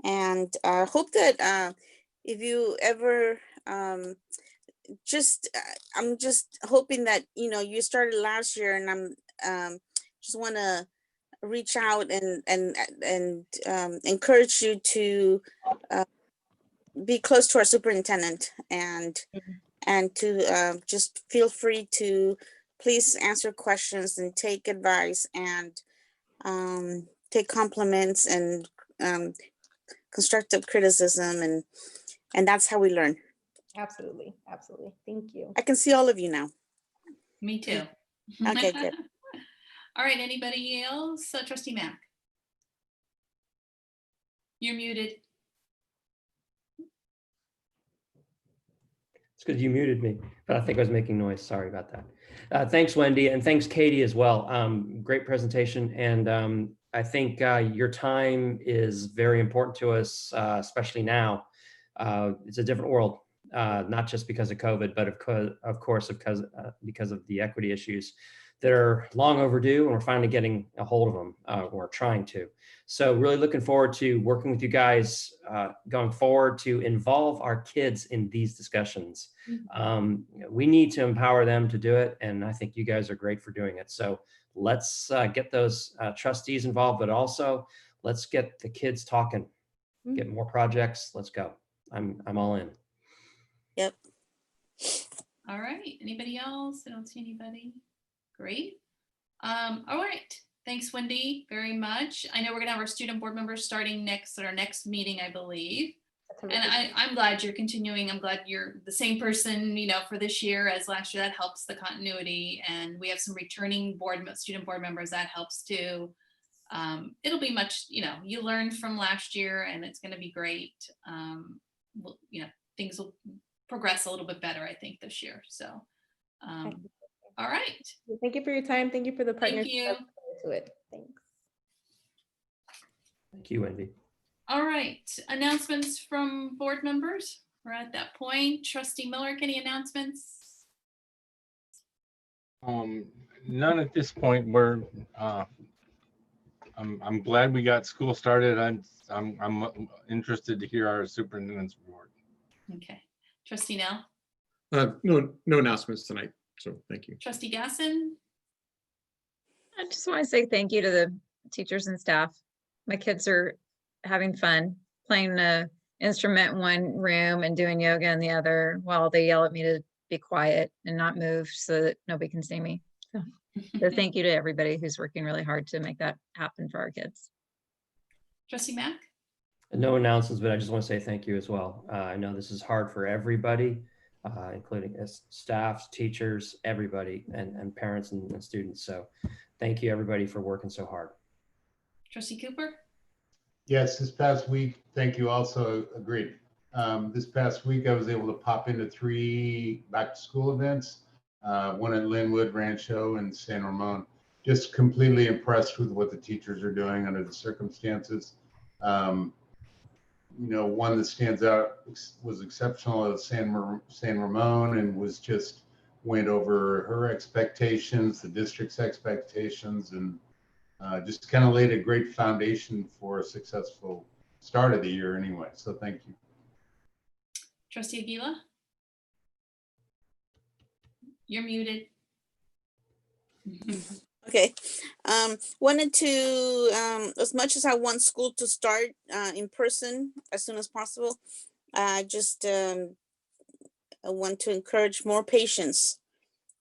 And I hope that if you ever I'm just hoping that, you know, you started last year, and I'm just want to reach out and encourage you to be close to our superintendent, and to just feel free to please answer questions and take advice and take compliments and constructive criticism, and that's how we learn. Absolutely. Thank you. I can see all of you now. Me too. Okay, good. All right, anybody else? Trustee Mack. You're muted. It's because you muted me, but I think I was making noise. Sorry about that. Thanks, Wendy, and thanks, Katie, as well. Great presentation, and I think your time is very important to us, especially now. It's a different world, not just because of COVID, but of course because of the equity issues that are long overdue, and we're finally getting a hold of them. We're trying to. So really looking forward to working with you guys going forward to involve our kids in these discussions. We need to empower them to do it, and I think you guys are great for doing it. So let's get those trustees involved, but also let's get the kids talking, get more projects. Let's go. I'm all in. Yep. All right. Anybody else? I don't see anybody. Great. All right. Thanks, Wendy, very much. I know we're gonna have our student board members starting at our next meeting, I believe. And I'm glad you're continuing. I'm glad you're the same person, you know, for this year as last year. That helps the continuity. And we have some returning student board members. That helps too. It'll be much, you know, you learned from last year, and it's going to be great. You know, things will progress a little bit better, I think, this year. So, all right. Thank you for your time. Thank you for the partnership. Thank you. To it. Thanks. Thank you, Wendy. All right. Announcements from board members. We're at that point. Trustee Miller, any announcements? None at this point. I'm glad we got school started. I'm interested to hear our superintendent's report. Okay. Trustee Nell? No announcements tonight, so thank you. Trustee Gasson? I just want to say thank you to the teachers and staff. My kids are having fun playing an instrument in one room and doing yoga in the other while they yell at me to be quiet and not move so that nobody can see me. So thank you to everybody who's working really hard to make that happen for our kids. Trustee Mack? No announcements, but I just want to say thank you as well. I know this is hard for everybody, including staff, teachers, everybody, and parents and students. So thank you, everybody, for working so hard. Trustee Cooper? Yes, this past week, thank you, also agreed. This past week, I was able to pop into 3 back-to-school events, one at Linwood, Rancho, and San Ramon. Just completely impressed with what the teachers are doing under the circumstances. You know, one that stands out was exceptional at San Ramon, and was just went over her expectations, the district's expectations, and just kind of laid a great foundation for a successful start of the year anyway. So thank you. Trustee Aguila? You're muted. Okay. Wanted to, as much as I want school to start in person as soon as possible, I just I want to encourage more patience.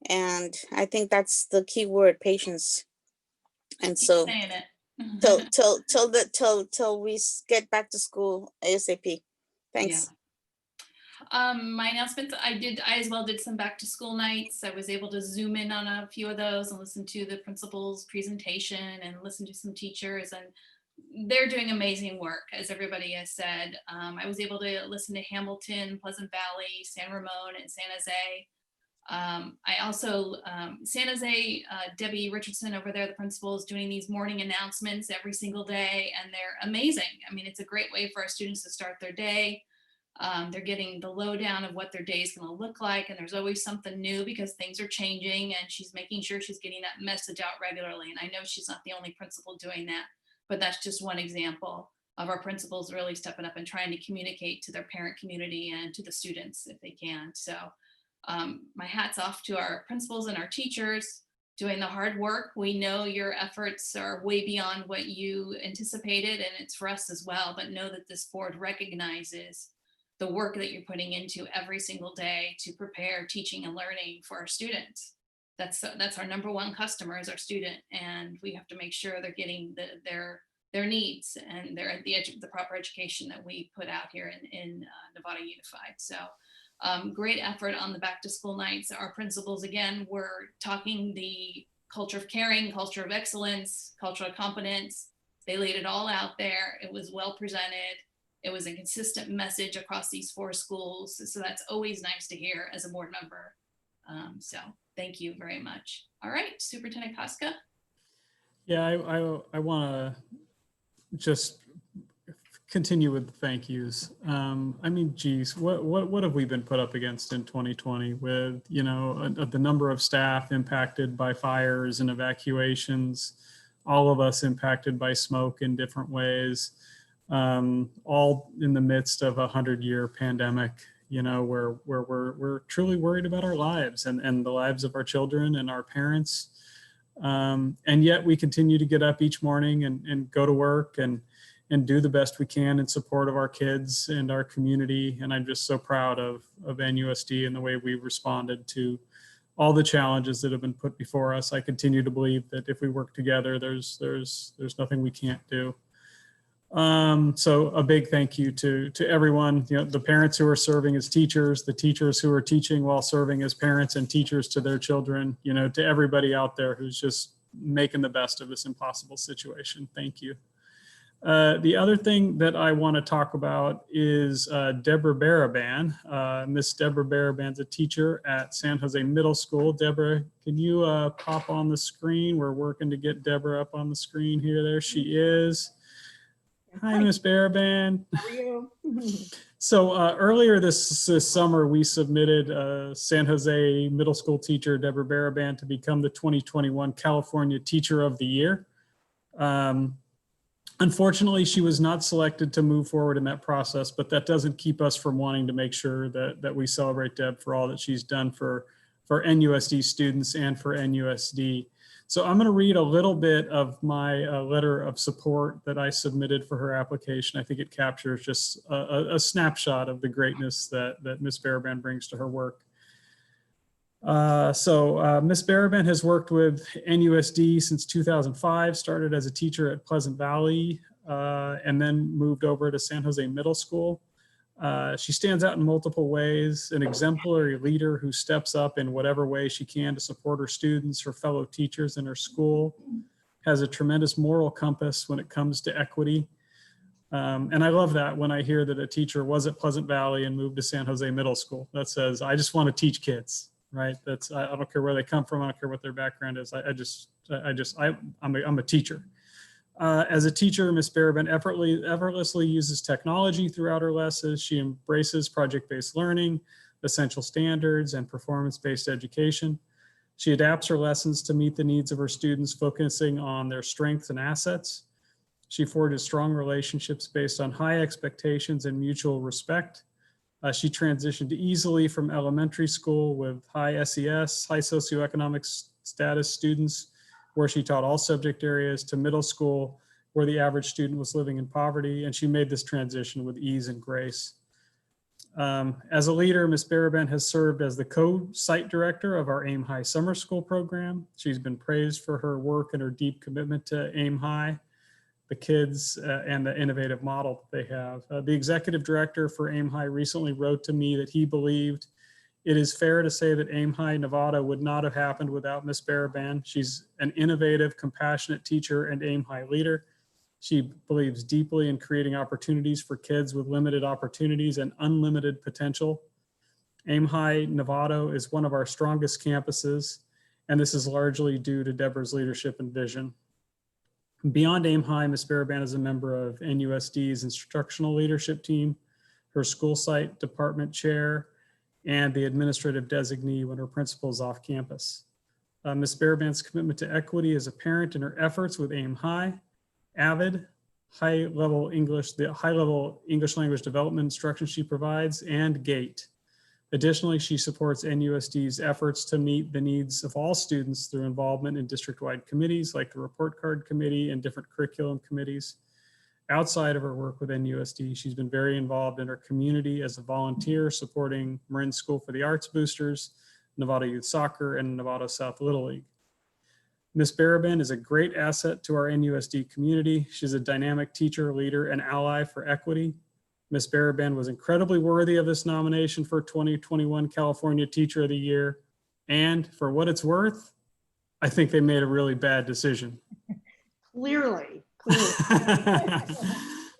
And I think that's the key word, patience. And so Saying it. till we get back to school ASAP. Thanks. Yeah. My announcements, I as well did some back to school nights. I was able to zoom in on a few of those and listen to the principal's presentation and listen to some teachers, and they're doing amazing work, as everybody has said. I was able to listen to Hamilton, Pleasant Valley, San Ramon, and San Jose. I also, San Jose, Debbie Richardson over there, the principal, is doing these morning announcements every single day, and they're amazing. I mean, it's a great way for our students to start their day. They're getting the lowdown of what their day is going to look like, and there's always something new because things are changing, and she's making sure she's getting that message out regularly. And I know she's not the only principal doing that, but that's just one example of our principals really stepping up and trying to communicate to their parent community and to the students if they can. So my hat's off to our principals and our teachers doing the hard work. We know your efforts are way beyond what you anticipated, and it's for us as well, but know that this board recognizes the work that you're putting into every single day to prepare teaching and learning for our students. That's our number one customer is our student, and we have to make sure they're getting their needs and they're at the proper education that we put out here in Nevada Unified. So great effort on the back to school nights. Our principals, again, were talking the culture of caring, culture of excellence, culture of competence. They laid it all out there. It was well presented. It was a consistent message across these 4 schools. So that's always nice to hear as a board member. So thank you very much. All right, Superintendent Koska. Yeah, I want to just continue with the thank yous. I mean, geez, what have we been put up against in 2020 with, you know, the number of staff impacted by fires and evacuations, all of us impacted by smoke in different ways, all in the midst of a 100-year pandemic, you know, where we're truly worried about our lives and the lives of our children and our parents. And yet we continue to get up each morning and go to work and do the best we can in support of our kids and our community. And I'm just so proud of NUSD and the way we responded to all the challenges that have been put before us. I continue to believe that if we work together, there's nothing we can't do. So a big thank you to everyone, you know, the parents who are serving as teachers, the teachers who are teaching while serving as parents and teachers to their children, you know, to everybody out there who's just making the best of this impossible situation. Thank you. The other thing that I want to talk about is Deborah Baraban. Miss Deborah Baraban's a teacher at San Jose Middle School. Deborah, can you pop on the screen? We're working to get Deborah up on the screen here. There she is. Hi, Ms. Baraban. How are you? So earlier this summer, we submitted San Jose middle school teacher Deborah Baraban to become the 2021 California Teacher of the Year. Unfortunately, she was not selected to move forward in that process, but that doesn't keep us from wanting to make sure that we celebrate Deb for all that she's done for NUSD students and for NUSD. So I'm going to read a little bit of my letter of support that I submitted for her application. I think it captures just a snapshot of the greatness that Ms. Baraban brings to her work. Ms. Baraban has worked with NUSD since 2005, started as a teacher at Pleasant Valley, and then moved over to San Jose Middle School. She stands out in multiple ways, an exemplary leader who steps up in whatever way she can to support her students, her fellow teachers, and her school, has a tremendous moral compass when it comes to equity. And I love that when I hear that a teacher was at Pleasant Valley and moved to San Jose Middle School. That says, I just want to teach kids. Right. I don't care where they come from. I don't care what their background is. I'm a teacher. As a teacher, Ms. Baraban effortlessly uses technology throughout her lessons. She embraces project-based learning, essential standards, and performance-based education. She adapts her lessons to meet the needs of her students, focusing on their strengths and assets. She forges strong relationships based on high expectations and mutual respect. She transitioned easily from elementary school with high SES, high socioeconomic status students, where she taught all subject areas, to middle school, where the average student was living in poverty, and she made this transition with ease and grace. As a leader, Ms. Baraban has served as the co-site director of our AIM High Summer School program. She's been praised for her work and her deep commitment to AIM High, the kids, and the innovative model that they have. The executive director for AIM High recently wrote to me that he believed it is fair to say that AIM High Nevada would not have happened without Ms. Baraban. She's an innovative, compassionate teacher and AIM High leader. She believes deeply in creating opportunities for kids with limited opportunities and unlimited potential. AIM High Nevada is one of our strongest campuses, and this is largely due to Deborah's leadership and vision. Beyond AIM High, Ms. Baraban is a member of NUSD's instructional leadership team, her school site department chair, and the administrative designee when her principal is off campus. Ms. Baraban's commitment to equity is apparent in her efforts with AIM High, AVID, high-level English language development instruction she provides, and GATE. Additionally, she supports NUSD's efforts to meet the needs of all students through involvement in district-wide committees like the Report Card Committee and different curriculum committees. Outside of her work with NUSD, she's been very involved in her community as a volunteer, supporting Marin School for the Arts Boosters, Nevada Youth Soccer, and Nevada South Little League. Ms. Baraban is a great asset to our NUSD community. She's a dynamic teacher, leader, and ally for equity. Ms. Baraban was incredibly worthy of this nomination for 2021 California Teacher of the Year. And for what it's worth, I think they made a really bad decision. Clearly.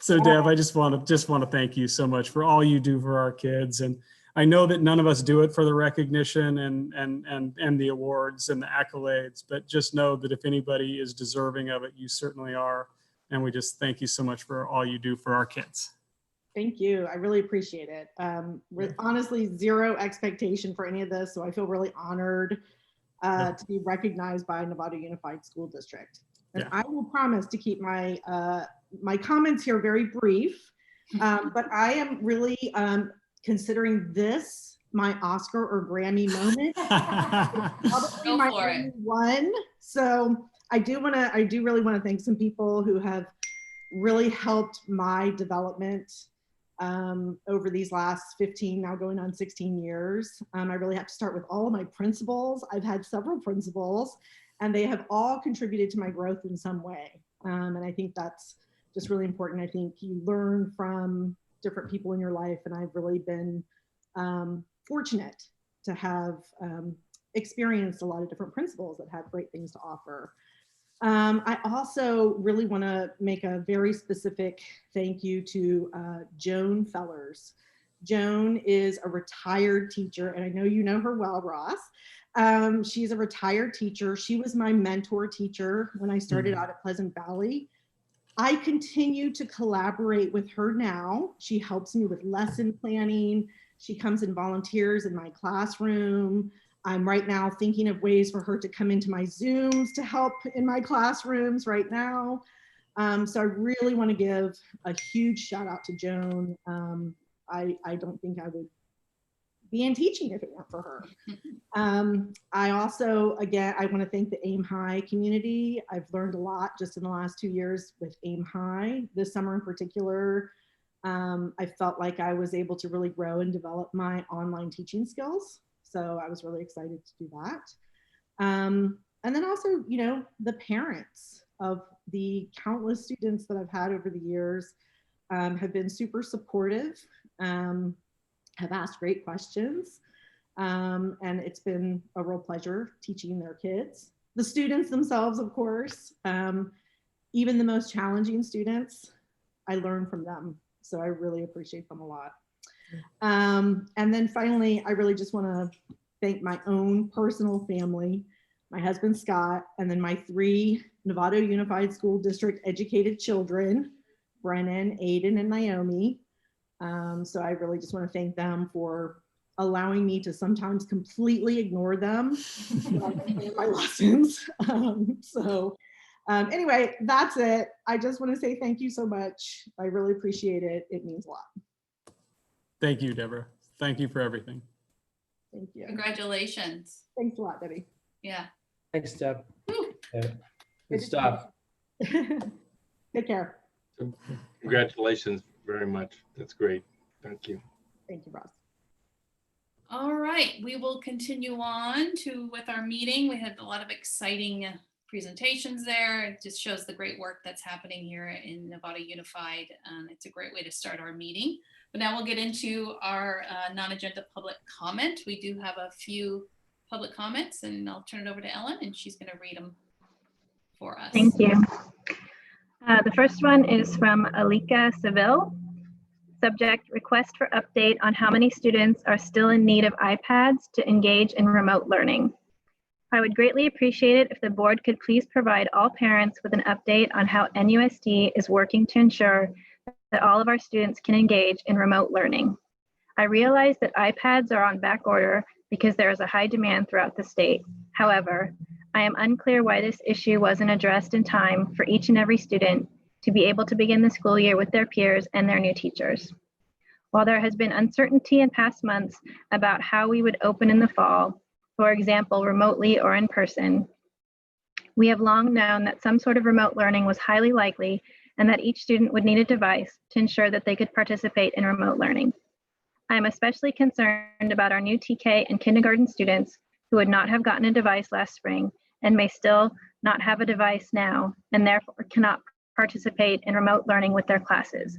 So Deb, I just want to thank you so much for all you do for our kids. And I know that none of us do it for the recognition and the awards and the accolades, but just know that if anybody is deserving of it, you certainly are. And we just thank you so much for all you do for our kids. Thank you. I really appreciate it. Honestly, zero expectation for any of this. So I feel really honored to be recognized by Nevada Unified School District. And I will promise to keep my my comments here very brief, but I am really considering this my Oscar or Grammy moment. Probably my only one. So I do really want to thank some people who have really helped my development over these last 15, now going on 16 years. I really have to start with all of my principals. I've had several principals, and they have all contributed to my growth in some way. And I think that's just really important. I think you learn from different people in your life, and I've really been fortunate to have experienced a lot of different principals that have great things to offer. I also really want to make a very specific thank you to Joan Fellers. Joan is a retired teacher, and I know you know her well, Ross. She's a retired teacher. She was my mentor teacher when I started out at Pleasant Valley. I continue to collaborate with her now. She helps me with lesson planning. She comes and volunteers in my classroom. I'm right now thinking of ways for her to come into my Zooms to help in my classrooms right now. So I really want to give a huge shout out to Joan. I don't think I would be in teaching if it weren't for her. I also, again, I want to thank the Aim High community. I've learned a lot just in the last 2 years with Aim High. This summer in particular, I felt like I was able to really grow and develop my online teaching skills. So I was really excited to do that. And then also, you know, the parents of the countless students that I've had over the years have been super supportive, have asked great questions. And it's been a real pleasure teaching their kids. The students themselves, of course, even the most challenging students, I learn from them. So I really appreciate them a lot. And then finally, I really just want to thank my own personal family, my husband, Scott, and then my 3 Nevada Unified School District educated children, Brennan, Aiden, and Naomi. So I really just want to thank them for allowing me to sometimes completely ignore them in my lessons. Anyway, that's it. I just want to say thank you so much. I really appreciate it. It means a lot. Thank you, Deborah. Thank you for everything. Thank you. Congratulations. Thanks a lot, Debbie. Yeah. Thanks, Deb. Woo. Yeah. Good stuff. Take care. Congratulations very much. That's great. Thank you. Thank you, Ross. All right, we will continue on with our meeting. We had a lot of exciting presentations there. It just shows the great work that's happening here in Nevada Unified. It's a great way to start our meeting. But now we'll get into our non-agenda public comment. We do have a few public comments, and I'll turn it over to Ellen, and she's going to read them for us. Thank you. The first one is from Alika Seville. Subject: request for update on how many students are still in need of iPads to engage in remote learning. I would greatly appreciate it if the board could please provide all parents with an update on how NUSD is working to ensure that all of our students can engage in remote learning. I realize that iPads are on back order because there is a high demand throughout the state. However, I am unclear why this issue wasn't addressed in time for each and every student to be able to begin the school year with their peers and their new teachers. While there has been uncertainty in past months about how we would open in the fall, for example, remotely or in person, we have long known that some sort of remote learning was highly likely and that each student would need a device to ensure that they could participate in remote learning. I am especially concerned about our new TK and kindergarten students who would not have gotten a device last spring and may still not have a device now and therefore cannot participate in remote learning with their classes.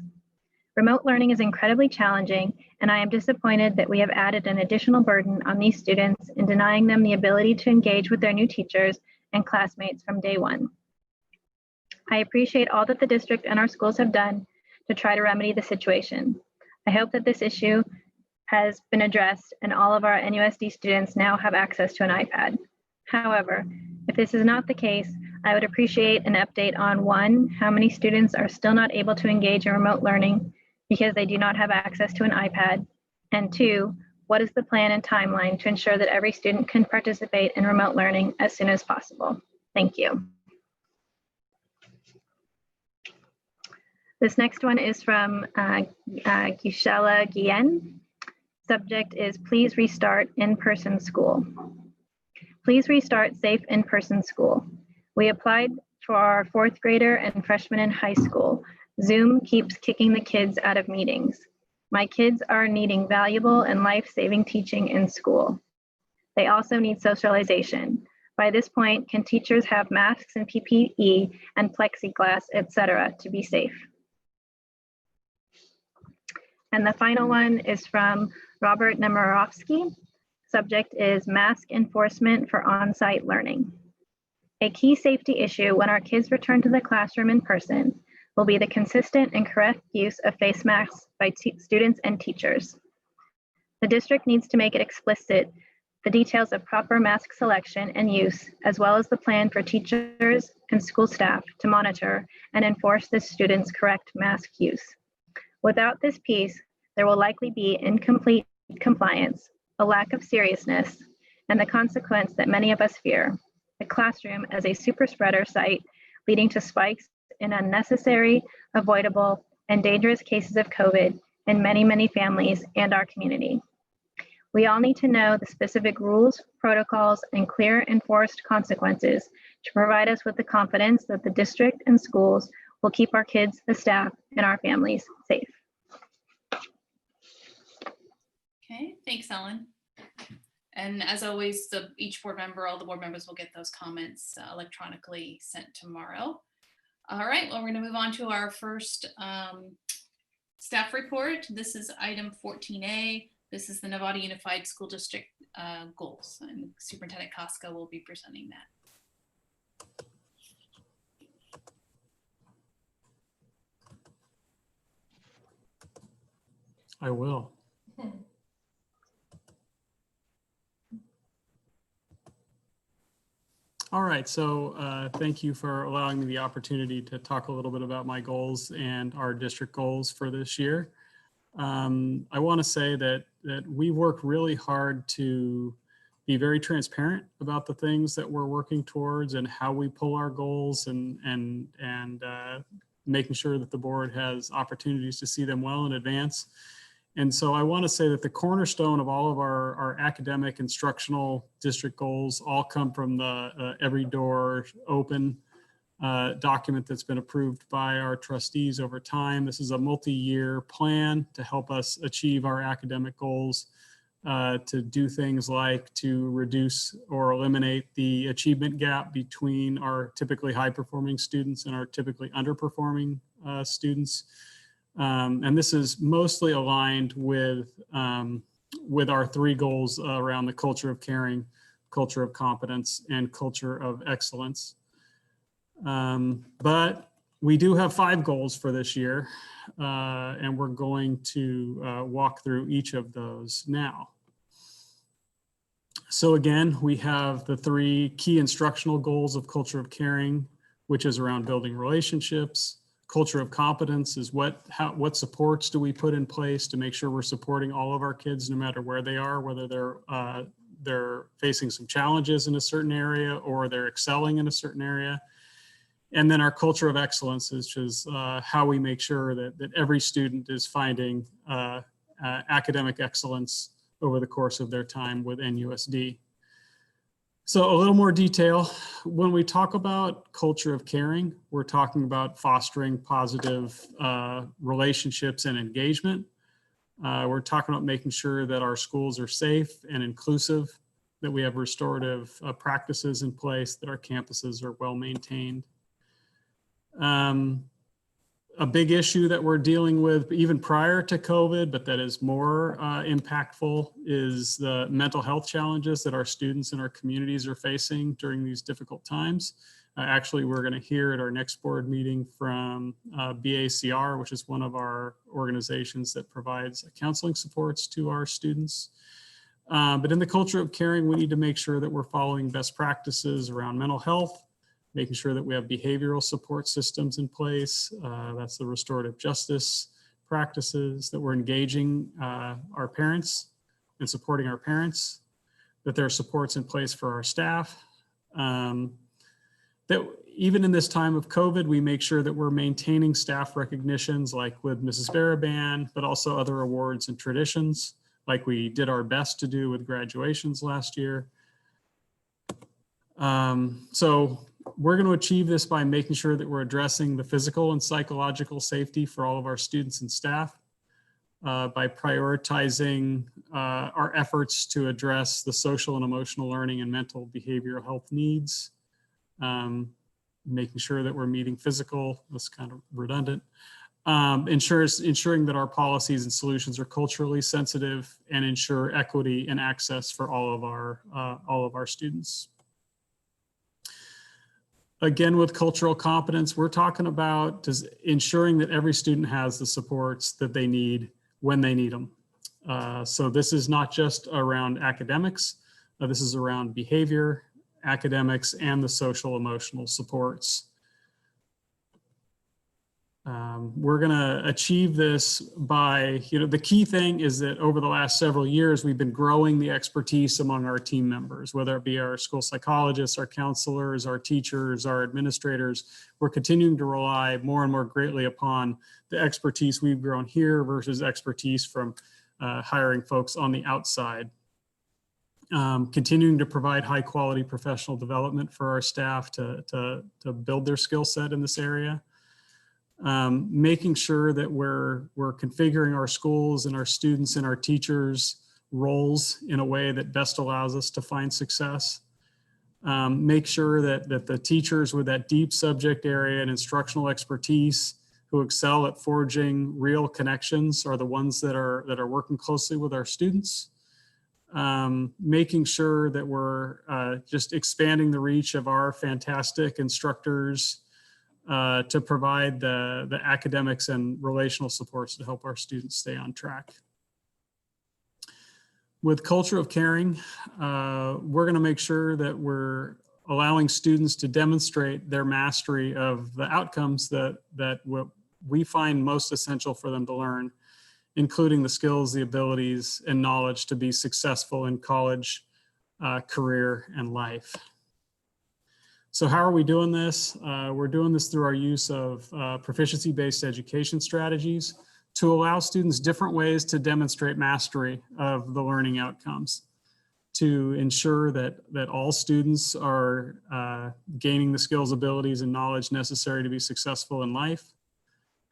Remote learning is incredibly challenging, and I am disappointed that we have added an additional burden on these students in denying them the ability to engage with their new teachers and classmates from day one. I appreciate all that the district and our schools have done to try to remedy the situation. I hope that this issue has been addressed and all of our NUSD students now have access to an iPad. However, if this is not the case, I would appreciate an update on 1, how many students are still not able to engage in remote learning because they do not have access to an iPad, and 2, what is the plan and timeline to ensure that every student can participate in remote learning as soon as possible? Thank you. This next one is from Gisela Guillen. Subject is please restart in-person school. Please restart safe in-person school. We applied for our 4th grader and freshman in high school. Zoom keeps kicking the kids out of meetings. My kids are needing valuable and life-saving teaching in school. They also need socialization. By this point, can teachers have masks and PPE and plexiglass, etc., to be safe? And the final one is from Robert Nemirovsky. Subject is mask enforcement for on-site learning. A key safety issue when our kids return to the classroom in person will be the consistent and correct use of face masks by students and teachers. The district needs to make it explicit the details of proper mask selection and use, as well as the plan for teachers and school staff to monitor and enforce the students' correct mask use. Without this piece, there will likely be incomplete compliance, a lack of seriousness, and the consequence that many of us fear, the classroom as a super spreader site leading to spikes in unnecessary, avoidable, and dangerous cases of COVID in many, many families and our community. We all need to know the specific rules, protocols, and clear enforced consequences to provide us with the confidence that the district and schools will keep our kids, the staff, and our families safe. Okay, thanks, Ellen. And as always, each board member, all the board members will get those comments electronically sent tomorrow. All right, well, we're going to move on to our first staff report. This is item 14A. This is the Nevada Unified School District goals, and Superintendent Koska will be presenting that. I will. All right, so thank you for allowing me the opportunity to talk a little bit about my goals and our district goals for this year. I want to say that we work really hard to be very transparent about the things that we're working towards and how we pull our goals and making sure that the board has opportunities to see them well in advance. And so I want to say that the cornerstone of all of our academic instructional district goals all come from the Every Door Open document that's been approved by our trustees over time. This is a multi-year plan to help us achieve our academic goals, to do things like to reduce or eliminate the achievement gap between our typically high-performing students and our typically underperforming students. And this is mostly aligned with our three goals around the culture of caring, culture of competence, and culture of excellence. But we do have 5 goals for this year, and we're going to walk through each of those now. So again, we have the 3 key instructional goals of culture of caring, which is around building relationships. Culture of competence is what supports do we put in place to make sure we're supporting all of our kids no matter where they are, whether they're facing some challenges in a certain area or they're excelling in a certain area. And then our culture of excellence is just how we make sure that every student is finding academic excellence over the course of their time with NUSD. So a little more detail. When we talk about culture of caring, we're talking about fostering positive relationships and engagement. We're talking about making sure that our schools are safe and inclusive, that we have restorative practices in place, that our campuses are well maintained. A big issue that we're dealing with even prior to COVID, but that is more impactful, is the mental health challenges that our students and our communities are facing during these difficult times. Actually, we're going to hear at our next board meeting from BACR, which is one of our organizations that provides counseling supports to our students. But in the culture of caring, we need to make sure that we're following best practices around mental health, making sure that we have behavioral support systems in place. That's the restorative justice practices, that we're engaging our parents and supporting our parents, that there are supports in place for our staff. That even in this time of COVID, we make sure that we're maintaining staff recognitions like with Mrs. Baraban, but also other awards and traditions, like we did our best to do with graduations last year. So we're going to achieve this by making sure that we're addressing the physical and psychological safety for all of our students and staff, by prioritizing our efforts to address the social and emotional learning and mental behavioral health needs, making sure that we're meeting physical, that's kind of redundant, ensuring that our policies and solutions are culturally sensitive and ensure equity and access for all of our students. Again, with cultural competence, we're talking about just ensuring that every student has the supports that they need when they need them. So this is not just around academics, This is around behavior, academics, and the social emotional supports. We're going to achieve this by, the key thing is that over the last several years, we've been growing the expertise among our team members, whether it be our school psychologists, our counselors, our teachers, our administrators. We're continuing to rely more and more greatly upon the expertise we've grown here versus expertise from hiring folks on the outside. Continuing to provide high quality professional development for our staff to build their skill set in this area. Making sure that we're configuring our schools and our students and our teachers' roles in a way that best allows us to find success. Make sure that the teachers with that deep subject area and instructional expertise who excel at forging real connections are the ones that are working closely with our students. Making sure that we're just expanding the reach of our fantastic instructors to provide the academics and relational supports to help our students stay on track. With culture of caring, we're going to make sure that we're allowing students to demonstrate their mastery of the outcomes that we find most essential for them to learn, including the skills, the abilities, and knowledge to be successful in college, career, and life. So how are we doing this? We're doing this through our use of proficiency-based education strategies to allow students different ways to demonstrate mastery of the learning outcomes, to ensure that all students are gaining the skills, abilities, and knowledge necessary to be successful in life,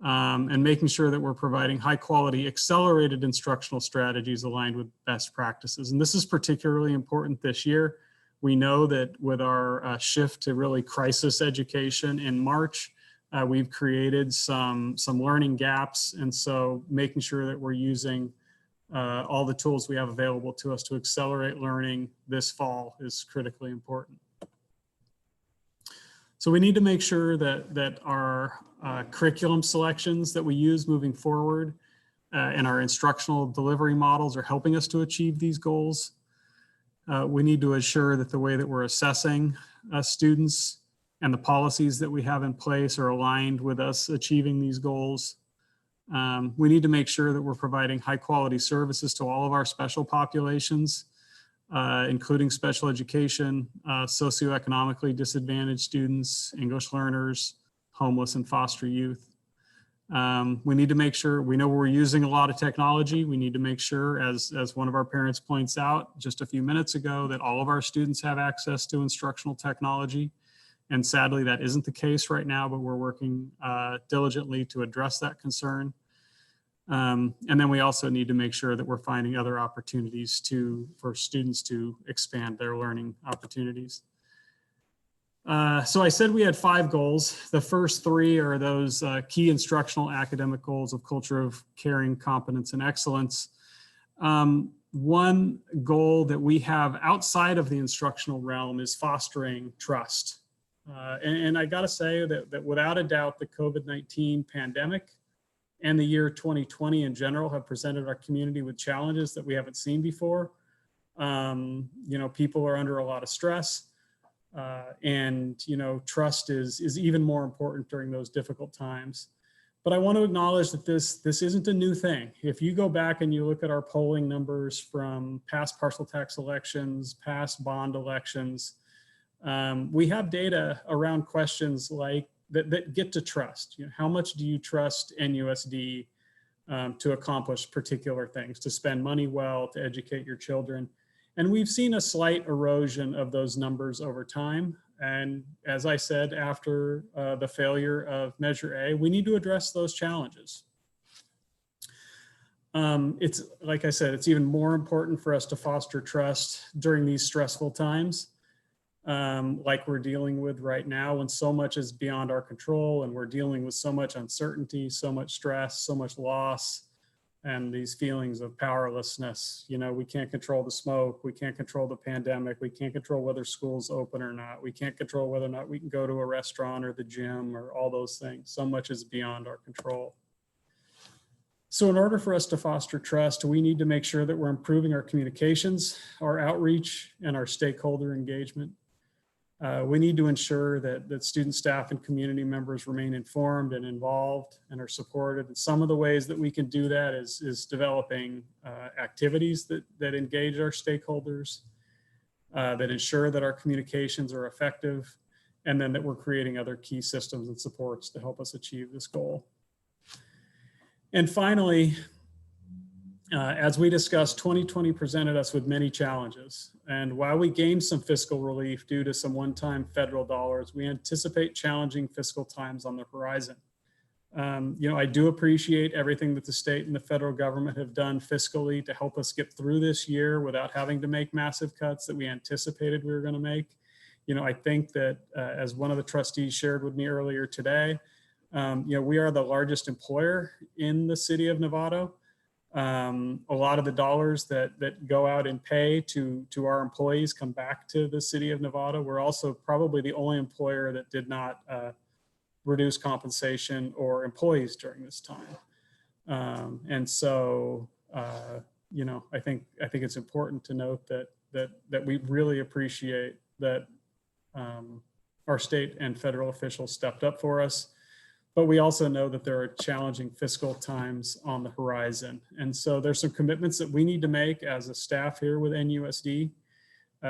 and making sure that we're providing high-quality accelerated instructional strategies aligned with best practices. And this is particularly important this year. We know that with our shift to really crisis education in March, we've created some learning gaps. And so making sure that we're using all the tools we have available to us to accelerate learning this fall is critically important. So we need to make sure that our curriculum selections that we use moving forward and our instructional delivery models are helping us to achieve these goals. We need to ensure that the way that we're assessing students and the policies that we have in place are aligned with us achieving these goals. We need to make sure that we're providing high quality services to all of our special populations, including special education, socioeconomically disadvantaged students, English learners, homeless and foster youth. We need to make sure, we know we're using a lot of technology. We need to make sure, as one of our parents points out just a few minutes ago, that all of our students have access to instructional technology. And sadly, that isn't the case right now, but we're working diligently to address that concern. And then we also need to make sure that we're finding other opportunities for students to expand their learning opportunities. So I said we had 5 goals. The first 3 are those key instructional academic goals of culture of caring, competence, and excellence. One goal that we have outside of the instructional realm is fostering trust. And I gotta say that without a doubt, the COVID-19 pandemic and the year 2020 in general have presented our community with challenges that we haven't seen before. People are under a lot of stress. And trust is even more important during those difficult times. But I want to acknowledge that this isn't a new thing. If you go back and you look at our polling numbers from past partial tax elections, past bond elections, we have data around questions like that get to trust. How much do you trust NUSD to accomplish particular things, to spend money well, to educate your children? And we've seen a slight erosion of those numbers over time. And as I said, after the failure of Measure A, we need to address those challenges. It's, like I said, it's even more important for us to foster trust during these stressful times, like we're dealing with right now, when so much is beyond our control and we're dealing with so much uncertainty, so much stress, so much loss, and these feelings of powerlessness. We can't control the smoke, we can't control the pandemic, we can't control whether school's open or not, we can't control whether or not we can go to a restaurant or the gym or all those things. So much is beyond our control. So in order for us to foster trust, we need to make sure that we're improving our communications, our outreach, and our stakeholder engagement. We need to ensure that student, staff, and community members remain informed and involved and are supported. And some of the ways that we can do that is developing activities that engage our stakeholders, that ensure that our communications are effective, and then that we're creating other key systems and supports to help us achieve this goal. And finally, as we discussed, 2020 presented us with many challenges. And while we gained some fiscal relief due to some one-time federal dollars, we anticipate challenging fiscal times on the horizon. I do appreciate everything that the state and the federal government have done fiscally to help us get through this year without having to make massive cuts that we anticipated we were going to make. I think that as one of the trustees shared with me earlier today, we are the largest employer in the city of Novato. A lot of the dollars that go out in pay to our employees come back to the city of Novato. We're also probably the only employer that did not reduce compensation or employees during this time. And so, I think it's important to note that we really appreciate that our state and federal officials stepped up for us. But we also know that there are challenging fiscal times on the horizon. And so there's some commitments that we need to make as a staff here with NUSD.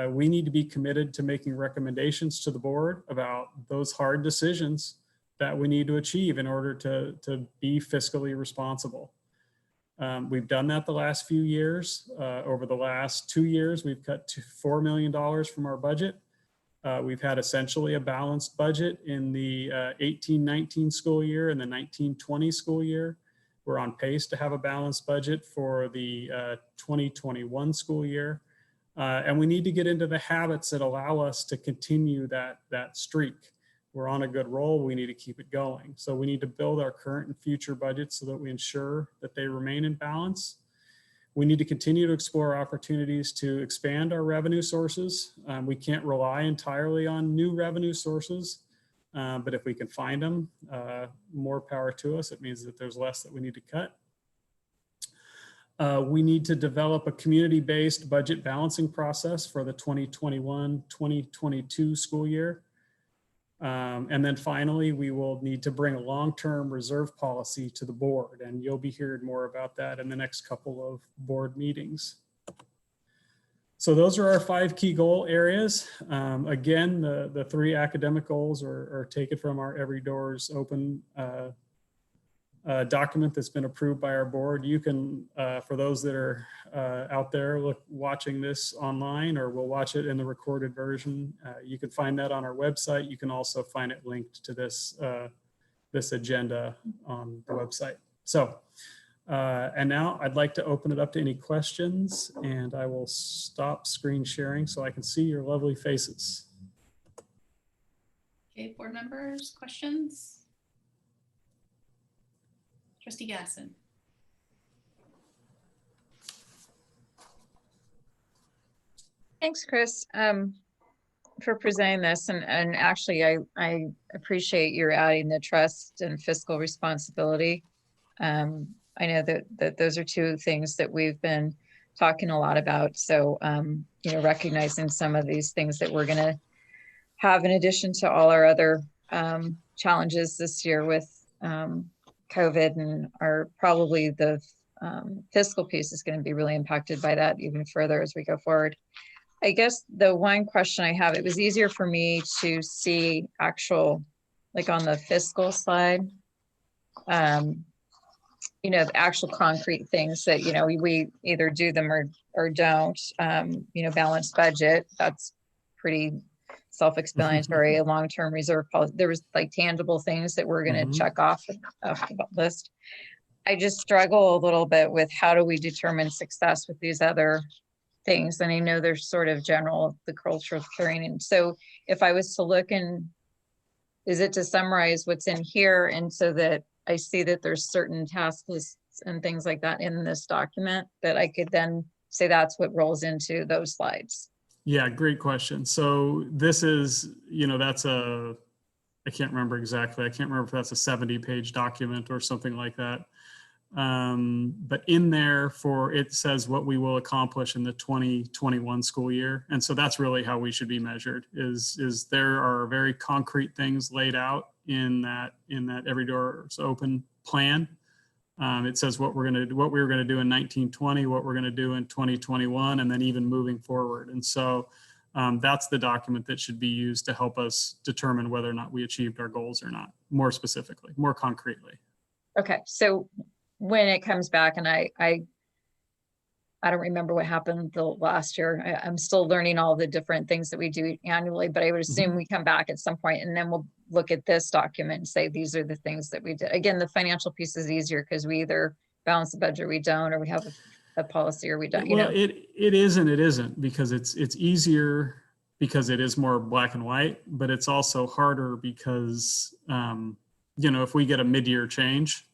We need to be committed to making recommendations to the board about those hard decisions that we need to achieve in order to be fiscally responsible. We've done that the last few years. Over the last 2 years, we've cut to $4 million from our budget. We've had essentially a balanced budget in the 18-19 school year and the 19-20 school year. We're on pace to have a balanced budget for the 2021 school year. And we need to get into the habits that allow us to continue that streak. We're on a good roll. We need to keep it going. So we need to build our current and future budgets so that we ensure that they remain in balance. We need to continue to explore opportunities to expand our revenue sources. We can't rely entirely on new revenue sources, but if we can find them, more power to us. It means that there's less that we need to cut. We need to develop a community-based budget balancing process for the 2021-2022 school year. And then finally, we will need to bring a long-term reserve policy to the board, and you'll be hearing more about that in the next couple of board meetings. So those are our 5 key goal areas. Again, the 3 academic goals are taken from our Every Doors Open document that's been approved by our board. You can, for those that are out there watching this online, or will watch it in the recorded version, you can find that on our website. You can also find it linked to this agenda on the website. So, and now I'd like to open it up to any questions, and I will stop screen sharing so I can see your lovely faces. Okay, board members, questions? Trustee Gasson. Thanks, Chris, for presenting this. And actually, I appreciate your adding the trust and fiscal responsibility. I know that those are 2 things that we've been talking a lot about. So, recognizing some of these things that we're going to have in addition to all our other challenges this year with COVID, and probably the fiscal piece is going to be really impacted by that even further as we go forward. I guess the one question I have, it was easier for me to see actual, like on the fiscal slide, the actual concrete things that, we either do them or don't, balanced budget, that's pretty self-explanatory. A long-term reserve policy, there was like tangible things that we're going to check off the list. I just struggle a little bit with how do we determine success with these other things. And I know they're sort of general, the culture of caring. And so if I was to look is it to summarize what's in here, and so that I see that there's certain task lists and things like that in this document that I could then say that's what rolls into those slides? Yeah, great question. So this is, that's I can't remember exactly. I can't remember if that's a 70-page document or something like that. but in there it says what we will accomplish in the 2021 school year. And so that's really how we should be measured, is there are very concrete things laid out in that Every Door's Open plan. It says what we were going to do in 1920, what we're going to do in 2021, and then even moving forward. And so that's the document that should be used to help us determine whether or not we achieved our goals or not, more specifically, more concretely. Okay, so when it comes back, and I don't remember what happened the last year. I'm still learning all the different things that we do annually, but I would assume we come back at some point and then we'll look at this document and say, these are the things that we did. Again, the financial piece is easier because we either balance the budget or we don't, or we have a policy or we don't, you know. It is and it isn't, because it's easier because it is more black and white, but it's also harder because, if we get a mid-year change,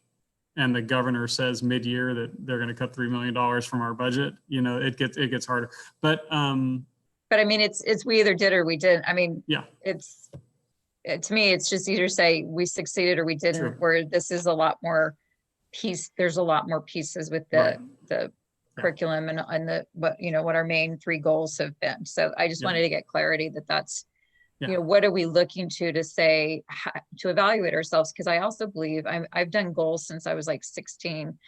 and the governor says mid-year that they're going to cut $3 million from our budget, it gets harder. But I mean, it's we either did or we didn't. I mean, yeah, to me, it's just either say we succeeded or we didn't. True. Where this is a lot more there's a lot more pieces with the curriculum and the what our main 3 goals have been. So I just wanted to get clarity that that's what are we looking to say, to evaluate ourselves? Because I also believe I've done goals since I was like 16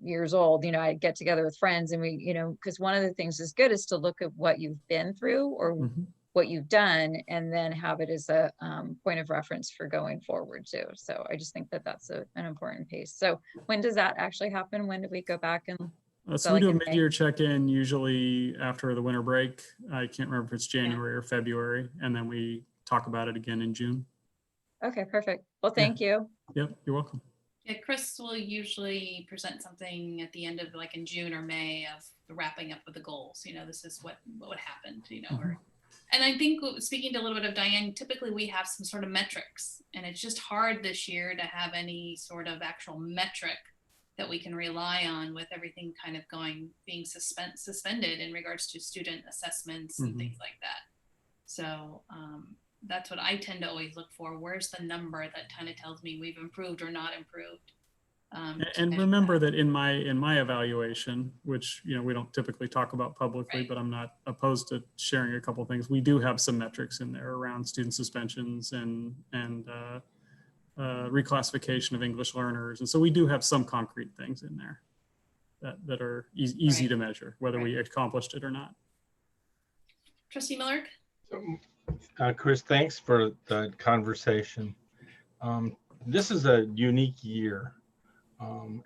years old. I get together with friends and we, because one of the things is good is to look at what you've been through or what you've done, and then have it as a point of reference for going forward too. So I just think that that's an important piece. So when does that actually happen? When do we go back and so we do a mid-year check-in usually after the winter break. I can't remember if it's January or February, and then we talk about it again in June. Okay, perfect. Well, thank you. Yep, you're welcome. Yeah, Chris will usually present something at the end of like in June or May of the wrapping up of the goals. This is what happened, and I think speaking to a little bit of Diane, typically we have some sort of metrics, and it's just hard this year to have any sort of actual metric that we can rely on with everything kind of being suspended in regards to student assessments and things like that. So that's what I tend to always look for. Where's the number that kind of tells me we've improved or not improved? And remember that in my evaluation, which we don't typically talk about publicly, but I'm not opposed to sharing a couple of things. We do have some metrics in there around student suspensions and reclassification of English learners. And so we do have some concrete things in there that are easy to measure, whether we accomplished it or not. Trustee Miller? Chris, thanks for the conversation. This is a unique year.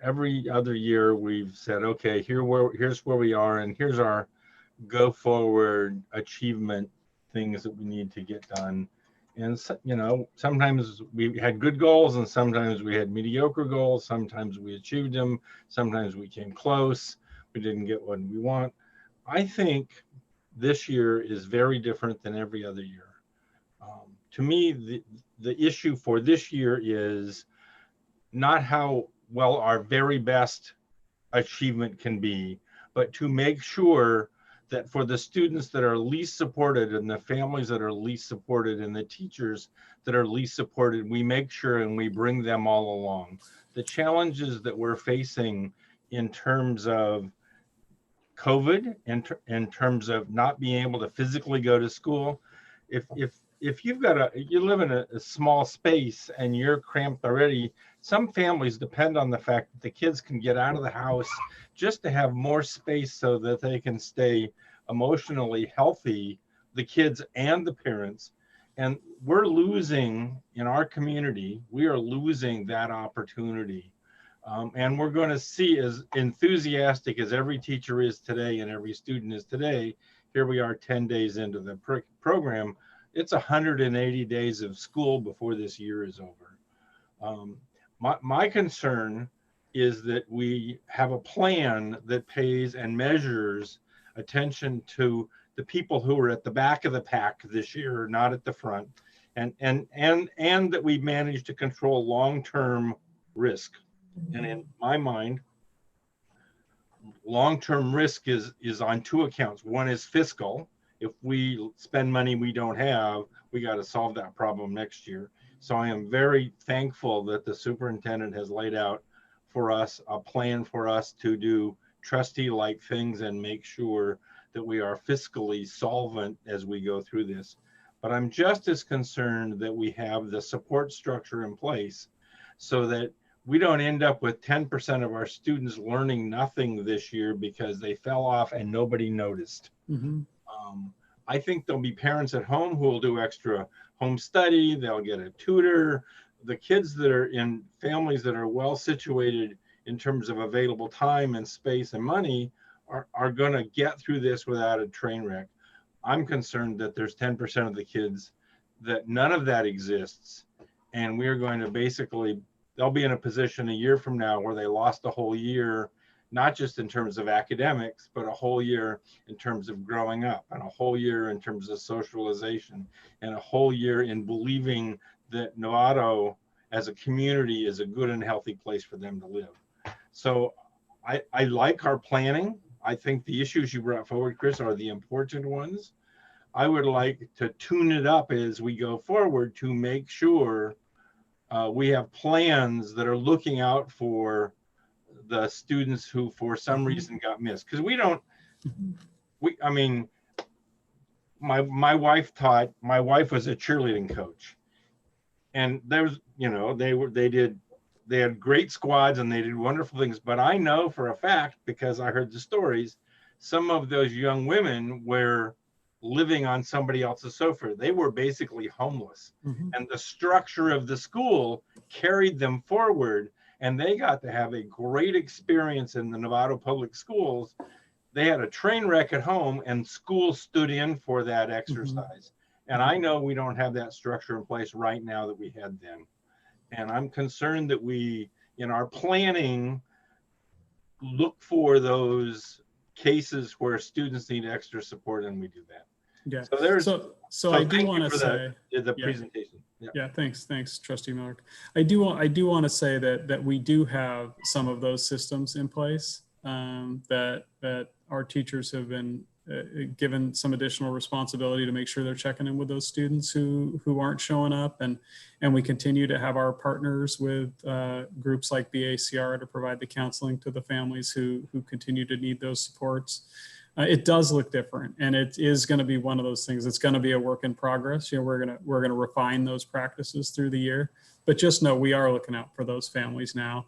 Every other year we've said, okay, here's where we are, and here's our go forward achievement things that we need to get done. And sometimes we had good goals and sometimes we had mediocre goals. Sometimes we achieved them. Sometimes we came close. We didn't get what we want. I think this year is very different than every other year. To me, the issue for this year is not how well our very best achievement can be, but to make sure that for the students that are least supported and the families that are least supported and the teachers that are least supported, we make sure and we bring them all along. The challenges that we're facing in terms of COVID, in terms of not being able to physically go to school, if you live in a small space and you're cramped already, some families depend on the fact that the kids can get out of the house just to have more space so that they can stay emotionally healthy, the kids and the parents. And we're losing in our community, we are losing that opportunity. And we're going to see, as enthusiastic as every teacher is today and every student is today, here we are 10 days into the program. It's 180 days of school before this year is over. My concern is that we have a plan that pays and measures attention to the people who are at the back of the pack this year, not at the front, and that we manage to control long-term risk. And in my mind, long-term risk is on 2 accounts. One is fiscal. If we spend money we don't have, we got to solve that problem next year. So I am very thankful that the superintendent has laid out for us, a plan for us to do trustee-like things and make sure that we are fiscally solvent as we go through this. But I'm just as concerned that we have the support structure in place so that we don't end up with 10% of our students learning nothing this year because they fell off and nobody noticed. I think there'll be parents at home who will do extra home study, they'll get a tutor. The kids that are in families that are well situated in terms of available time and space and money are going to get through this without a train wreck. I'm concerned that there's 10% of the kids that none of that exists. And we're going to basically, they'll be in a position a year from now where they lost a whole year, not just in terms of academics, but a whole year in terms of growing up, and a whole year in terms of socialization, and a whole year in believing that Novato as a community is a good and healthy place for them to live. So I like our planning. I think the issues you brought forward, Chris, are the important ones. I would like to tune it up as we go forward to make sure we have plans that are looking out for the students who for some reason got missed. Because I mean, my wife was a cheerleading coach. And there's, you know, they had great squads and they did wonderful things. But I know for a fact, because I heard the stories, some of those young women were living on somebody else's sofa. They were basically homeless. And the structure of the school carried them forward, and they got to have a great experience in the Novato public schools. They had a train wreck at home, and school stood in for that exercise. And I know we don't have that structure in place right now that we had then. And I'm concerned that we, in our planning, look for those cases where students need extra support, and we do that. Yeah. So there's, so I do want to say the presentation. Yeah, thanks, Trustee Miller. I do want to say that we do have some of those systems in place, that our teachers have been given some additional responsibility to make sure they're checking in with those students who aren't showing up, and we continue to have our partners with groups like BACR to provide the counseling to the families who continue to need those supports. It does look different, and it is going to be one of those things. It's going to be a work in progress. You know, we're going to refine those practices through the year, but just know we are looking out for those families now,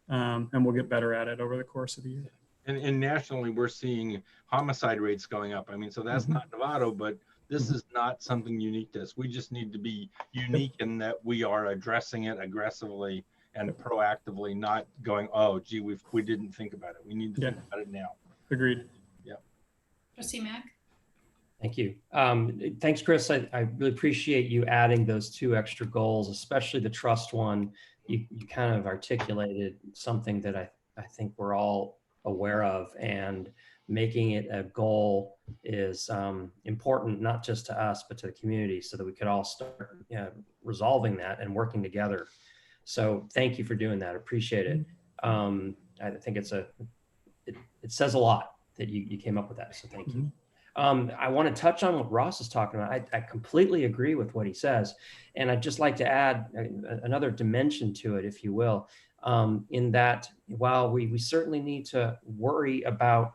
and we'll get better at it over the course of the year. And nationally, we're seeing homicide rates going up. I mean, so that's not Novato, but this is not something unique to us. We just need to be unique in that we are addressing it aggressively and proactively, not going, oh, gee, we didn't think about it. We need to think about it now. Agreed. Yeah. Trustee Mack? Thank you. Thanks, Chris. I really appreciate you adding those 2 extra goals, especially the trust one. You kind of articulated something that I think we're all aware of, and making it a goal is important, not just to us, but to the community, so that we could all start resolving that and working together. So thank you for doing that. Appreciate it. I think it says a lot that you came up with that. So thank you. I want to touch on what Ross is talking about. I completely agree with what he says. And I'd just like to add another dimension to it, if you will, in that while we certainly need to worry about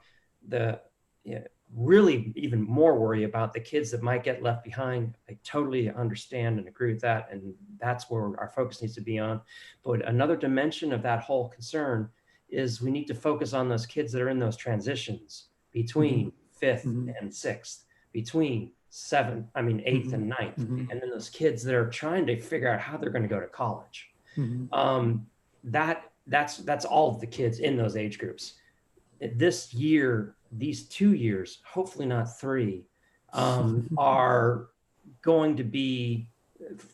really even more worry about the kids that might get left behind. I totally understand and agree with that. And that's where our focus needs to be on. But another dimension of that whole concern is we need to focus on those kids that are in those transitions between 5th and 6th, between 8th and 9th, and then those kids that are trying to figure out how they're going to go to college. That's all of the kids in those age groups. This year, these 2 years, hopefully not 3, are going to be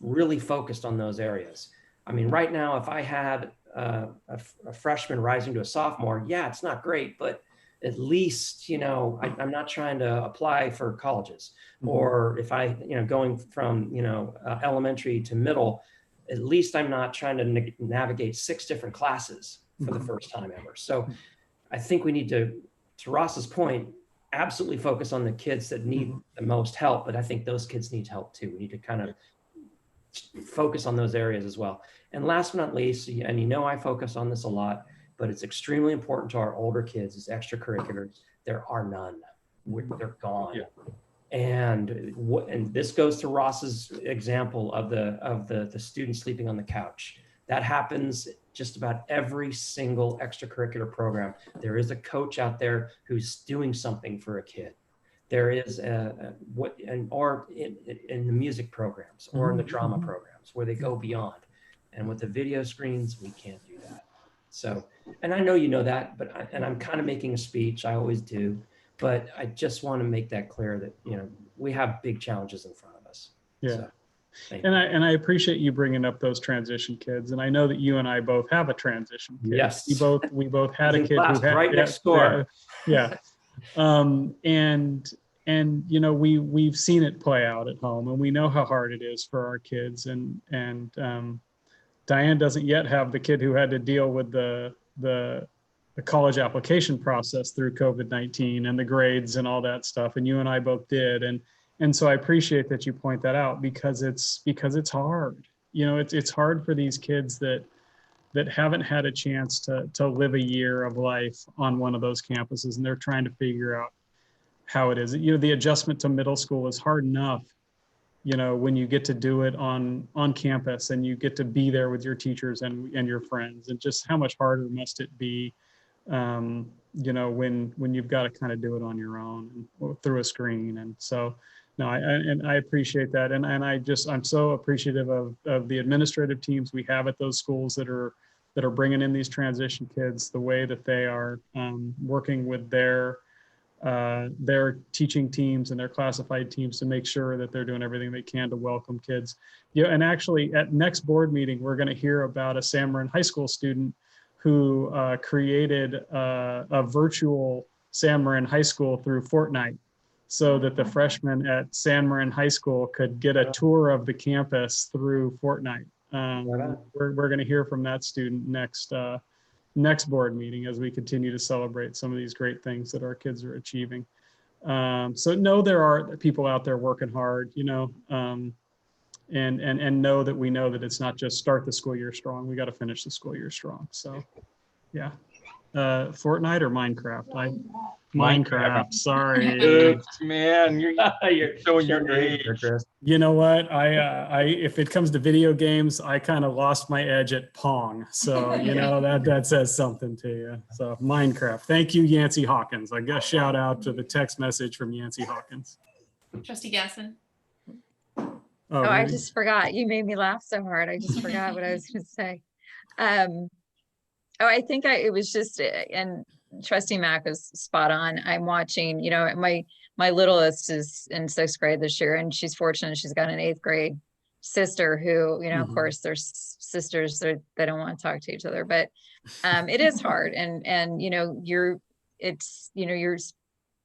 really focused on those areas. I mean, right now, if I had a freshman rising to a sophomore, yeah, it's not great, but at least, I'm not trying to apply for colleges. Or if going from, elementary to middle, at least I'm not trying to navigate 6 different classes for the first time ever. So I think we need to Ross's point, absolutely focus on the kids that need the most help, but I think those kids need help too. We need to kind of focus on those areas as well. And last but not least, and I focus on this a lot, but it's extremely important to our older kids as extracurriculars. There are none. They're gone. Yeah. And this goes to Ross's example of the student sleeping on the couch. That happens just about every single extracurricular program. There is a coach out there who's doing something for a kid. There is or in the music programs or in the drama programs where they go beyond. And with the video screens, we can't do that. So, and I know you know that, but I'm kind of making a speech. I always do, but I just want to make that clear that, you know, we have big challenges in front of us. Yeah. So, and I appreciate you bringing up those transition kids. And I know that you and I both have a transition kid. Yes. We both had a kid who had right next door. Yeah. And you know, we've seen it play out at home, and we know how hard it is for our kids. And Diane doesn't yet have the kid who had to deal with the college application process through COVID-19 and the grades and all that stuff. And you and I both did. And so I appreciate that you point that out, because it's hard. You know, it's hard for these kids that haven't had a chance to live a year of life on one of those campuses, and they're trying to figure out how it is. You know, the adjustment to middle school is hard enough, you know, when you get to do it on campus and you get to be there with your teachers and your friends, and just how much harder must it be, you know, when you've got to kind of do it on your own and through a screen. And so, no, I appreciate that. And I'm so appreciative of the administrative teams we have at those schools that are bringing in these transition kids, the way that they are working with their teaching teams and their classified teams to make sure that they're doing everything they can to welcome kids. Yeah, and actually at next board meeting, we're going to hear about a San Marin High School student who created a virtual San Marin High School through Fortnite, so that the freshmen at San Marin High School could get a tour of the campus through Fortnite. We're going to hear from that student next board meeting as we continue to celebrate some of these great things that our kids are achieving. So know there are people out there working hard, you know, and know that we know that it's not just start the school year strong. We got to finish the school year strong. So, yeah. Fortnite or Minecraft? Minecraft. Sorry. Man, you're showing your age. You know what? I if it comes to video games, I kind of lost my edge at Pong. So, you know, that says something to you. So Minecraft. Thank you, Yancey Hawkins. I got a shout out to the text message from Yancey Hawkins. Trustee Gasson. Oh, I just forgot. You made me laugh so hard. I just forgot what I was going to say. I think it was just, and Trustee Mack was spot on. I'm watching, you know, my littlest is in 6th grade this year, and she's fortunate. She's got an 8th grade sister who, you know, of course they're sisters, they don't want to talk to each other, but it is hard. And, you know, you're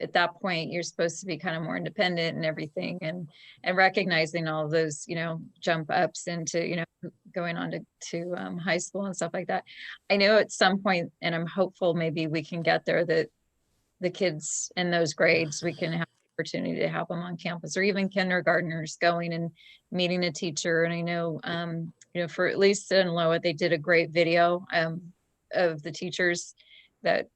at that point, you're supposed to be kind of more independent and everything, and recognizing all of those, you know, jump ups into, you know, going on to high school and stuff like that. I know at some point, and I'm hopeful maybe we can get there, that the kids in those grades, we can have the opportunity to have them on campus, or even kindergartners going and meeting a teacher. And I know, you know, for at least in Loa, they did a great video of the teachers that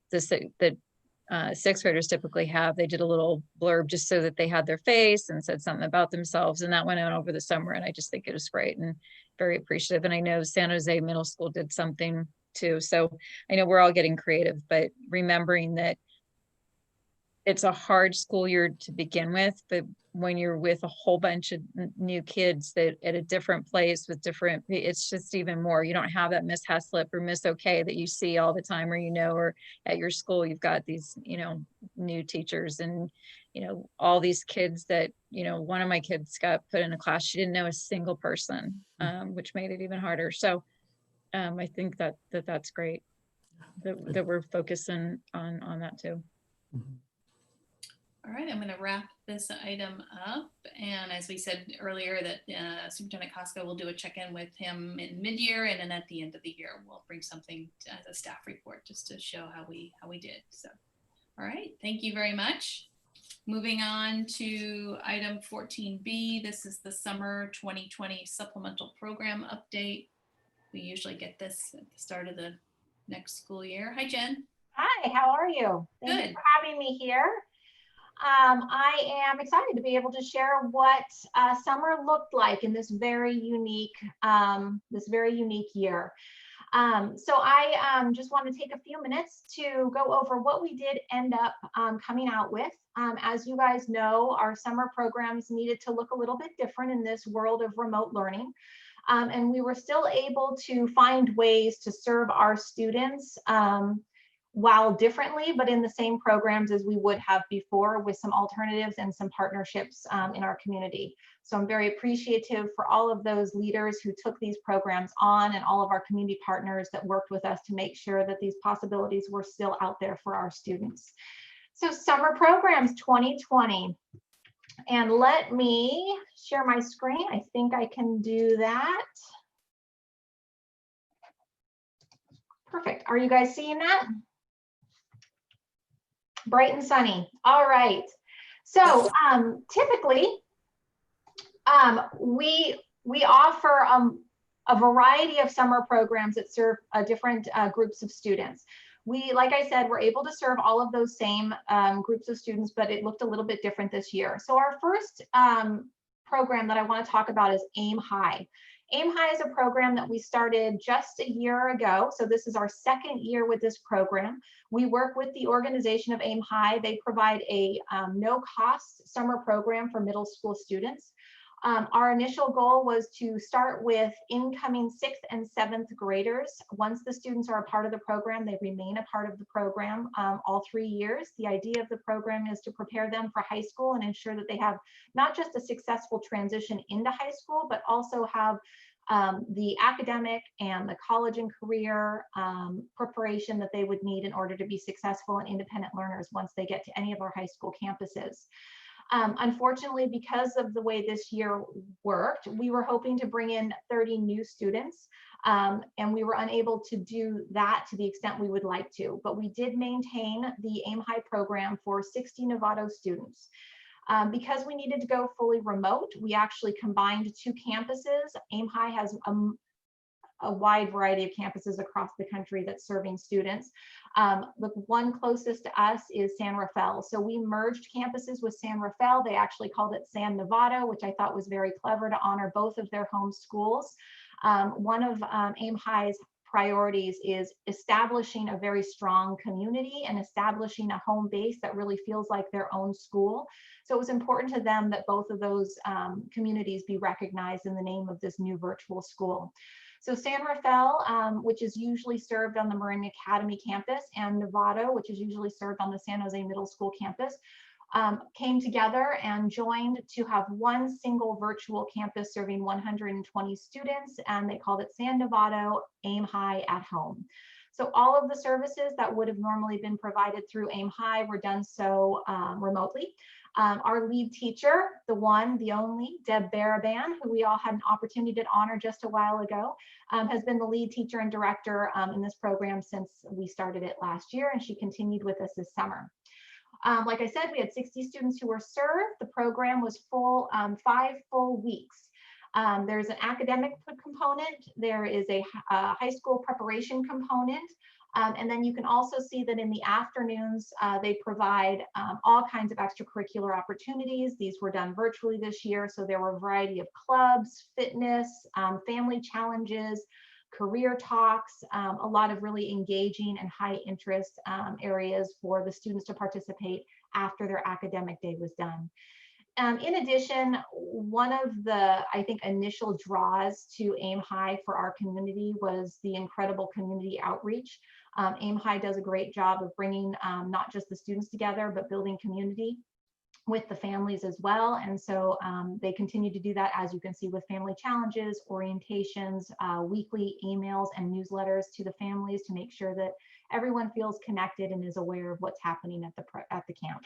6th graders typically have. They did a little blurb just so that they had their face and said something about themselves, and that went out over the summer, and I just think it was great and very appreciative. And I know San Jose Middle School did something too, so I know we're all getting creative, but remembering that it's a hard school year to begin with, but when you're with a whole bunch of new kids that at a different place with different, it's just even more. You don't have that Miss Heslip or Miss Okay that you see all the time, or, you know, or at your school, you've got these, you know, new teachers and, you know, all these kids that, you know, one of my kids got put in a class, she didn't know a single person, which made it even harder. So I think that's great that we're focusing on that too. All right, I'm going to wrap this item up. And as we said earlier, that Superintendent Costco will do a check-in with him in mid-year, and then at the end of the year, we'll bring something as a staff report just to show how we did. So, all right, thank you very much. Moving on to item 14B. This is the summer 2020 supplemental program update. We usually get this at the start of the next school year. Hi, Jen. Hi, how are you? Thank you Good. for having me here. I am excited to be able to share what summer looked like in this very unique year. So I just want to take a few minutes to go over what we did end up coming out with. As you guys know, our summer programs needed to look a little bit different in this world of remote learning. And we were still able to find ways to serve our students while differently, but in the same programs as we would have before, with some alternatives and some partnerships in our community. So I'm very appreciative for all of those leaders who took these programs on, and all of our community partners that worked with us to make sure that these possibilities were still out there for our students. So summer programs 2020. And let me share my screen. I think I can do that. Perfect. Are you guys seeing that? Bright and sunny. All right. So typically, we offer a variety of summer programs that serve different groups of students. Like I said, we're able to serve all of those same groups of students, but it looked a little bit different this year. So our first program that I want to talk about is Aim High. Aim High is a program that we started just a year ago. So this is our second year with this program. We work with the organization of Aim High. They provide a no-cost summer program for middle school students. Our initial goal was to start with incoming 6th and 7th graders. Once the students are a part of the program, they remain a part of the program all 3 years. The idea of the program is to prepare them for high school and ensure that they have not just a successful transition into high school, but also have the academic and the college and career preparation that they would need in order to be successful and independent learners once they get to any of our high school campuses. Unfortunately, because of the way this year worked, we were hoping to bring in 30 new students, and we were unable to do that to the extent we would like to, but we did maintain the Aim High program for 60 Novato students. Because we needed to go fully remote, we actually combined 2 campuses. Aim High has a wide variety of campuses across the country that's serving students. The one closest to us is San Rafael. So we merged campuses with San Rafael. They actually called it San Novato, which I thought was very clever to honor both of their home schools. One of Aim High's priorities is establishing a very strong community and establishing a home base that really feels like their own school. So it was important to them that both of those communities be recognized in the name of this new virtual school. So San Rafael, which is usually served on the Marin Academy campus, and Novato, which is usually served on the San Jose Middle School campus, came together and joined to have one single virtual campus serving 120 students, and they called it San Novato Aim High at Home. So all of the services that would have normally been provided through Aim High were done so remotely. Our lead teacher, the one, the only, Deb Baraban, who we all had an opportunity to honor just a while ago, has been the lead teacher and director in this program since we started it last year, and she continued with us this summer. Like I said, we had 60 students who were served. The program was full, 5 full weeks. There's an academic component. There is a high school preparation component. And then you can also see that in the afternoons, they provide all kinds of extracurricular opportunities. These were done virtually this year. So there were a variety of clubs, fitness, family challenges, career talks, a lot of really engaging and high interest areas for the students to participate after their academic day was done. In addition, one of the, I think, initial draws to Aim High for our community was the incredible community outreach. Aim High does a great job of bringing not just the students together, but building community with the families as well. And so they continue to do that, as you can see, with family challenges, orientations, weekly emails and newsletters to the families to make sure that everyone feels connected and is aware of what's happening at the camp.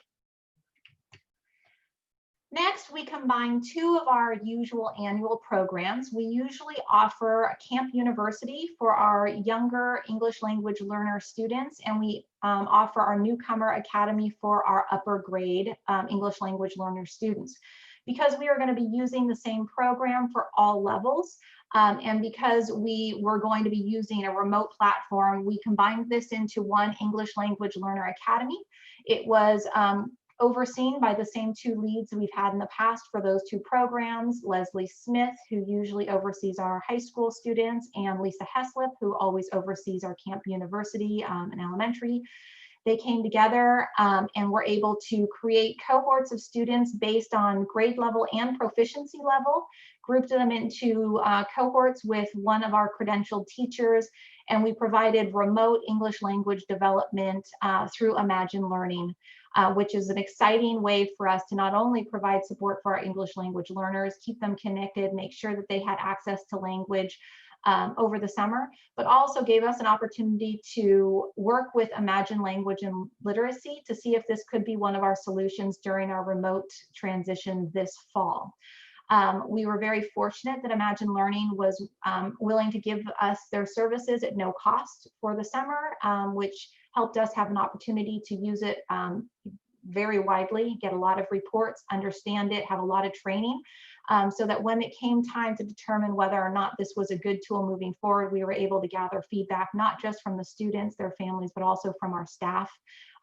Next, we combine 2 of our usual annual programs. We usually offer Camp University for our younger English language learner students, and we offer our Newcomer Academy for our upper grade English language learner students. Because we are going to be using the same program for all levels, And because we were going to be using a remote platform, we combined this into one English Language Learner Academy. It was overseen by the same two leads we've had in the past for those two programs, Leslie Smith, who usually oversees our high school students, and Lisa Heslip, who always oversees our Camp University and elementary. They came together and were able to create cohorts of students based on grade level and proficiency level, grouped them into cohorts with one of our credentialed teachers, and we provided remote English language development through Imagine Learning, which is an exciting way for us to not only provide support for our English language learners, keep them connected, make sure that they had access to language over the summer, but also gave us an opportunity to work with Imagine Language and Literacy to see if this could be one of our solutions during our remote transition this fall. We were very fortunate that Imagine Learning was willing to give us their services at no cost for the summer, which helped us have an opportunity to use it very widely, get a lot of reports, understand it, have a lot of training, so that when it came time to determine whether or not this was a good tool moving forward, we were able to gather feedback, not just from the students, their families, but also from our staff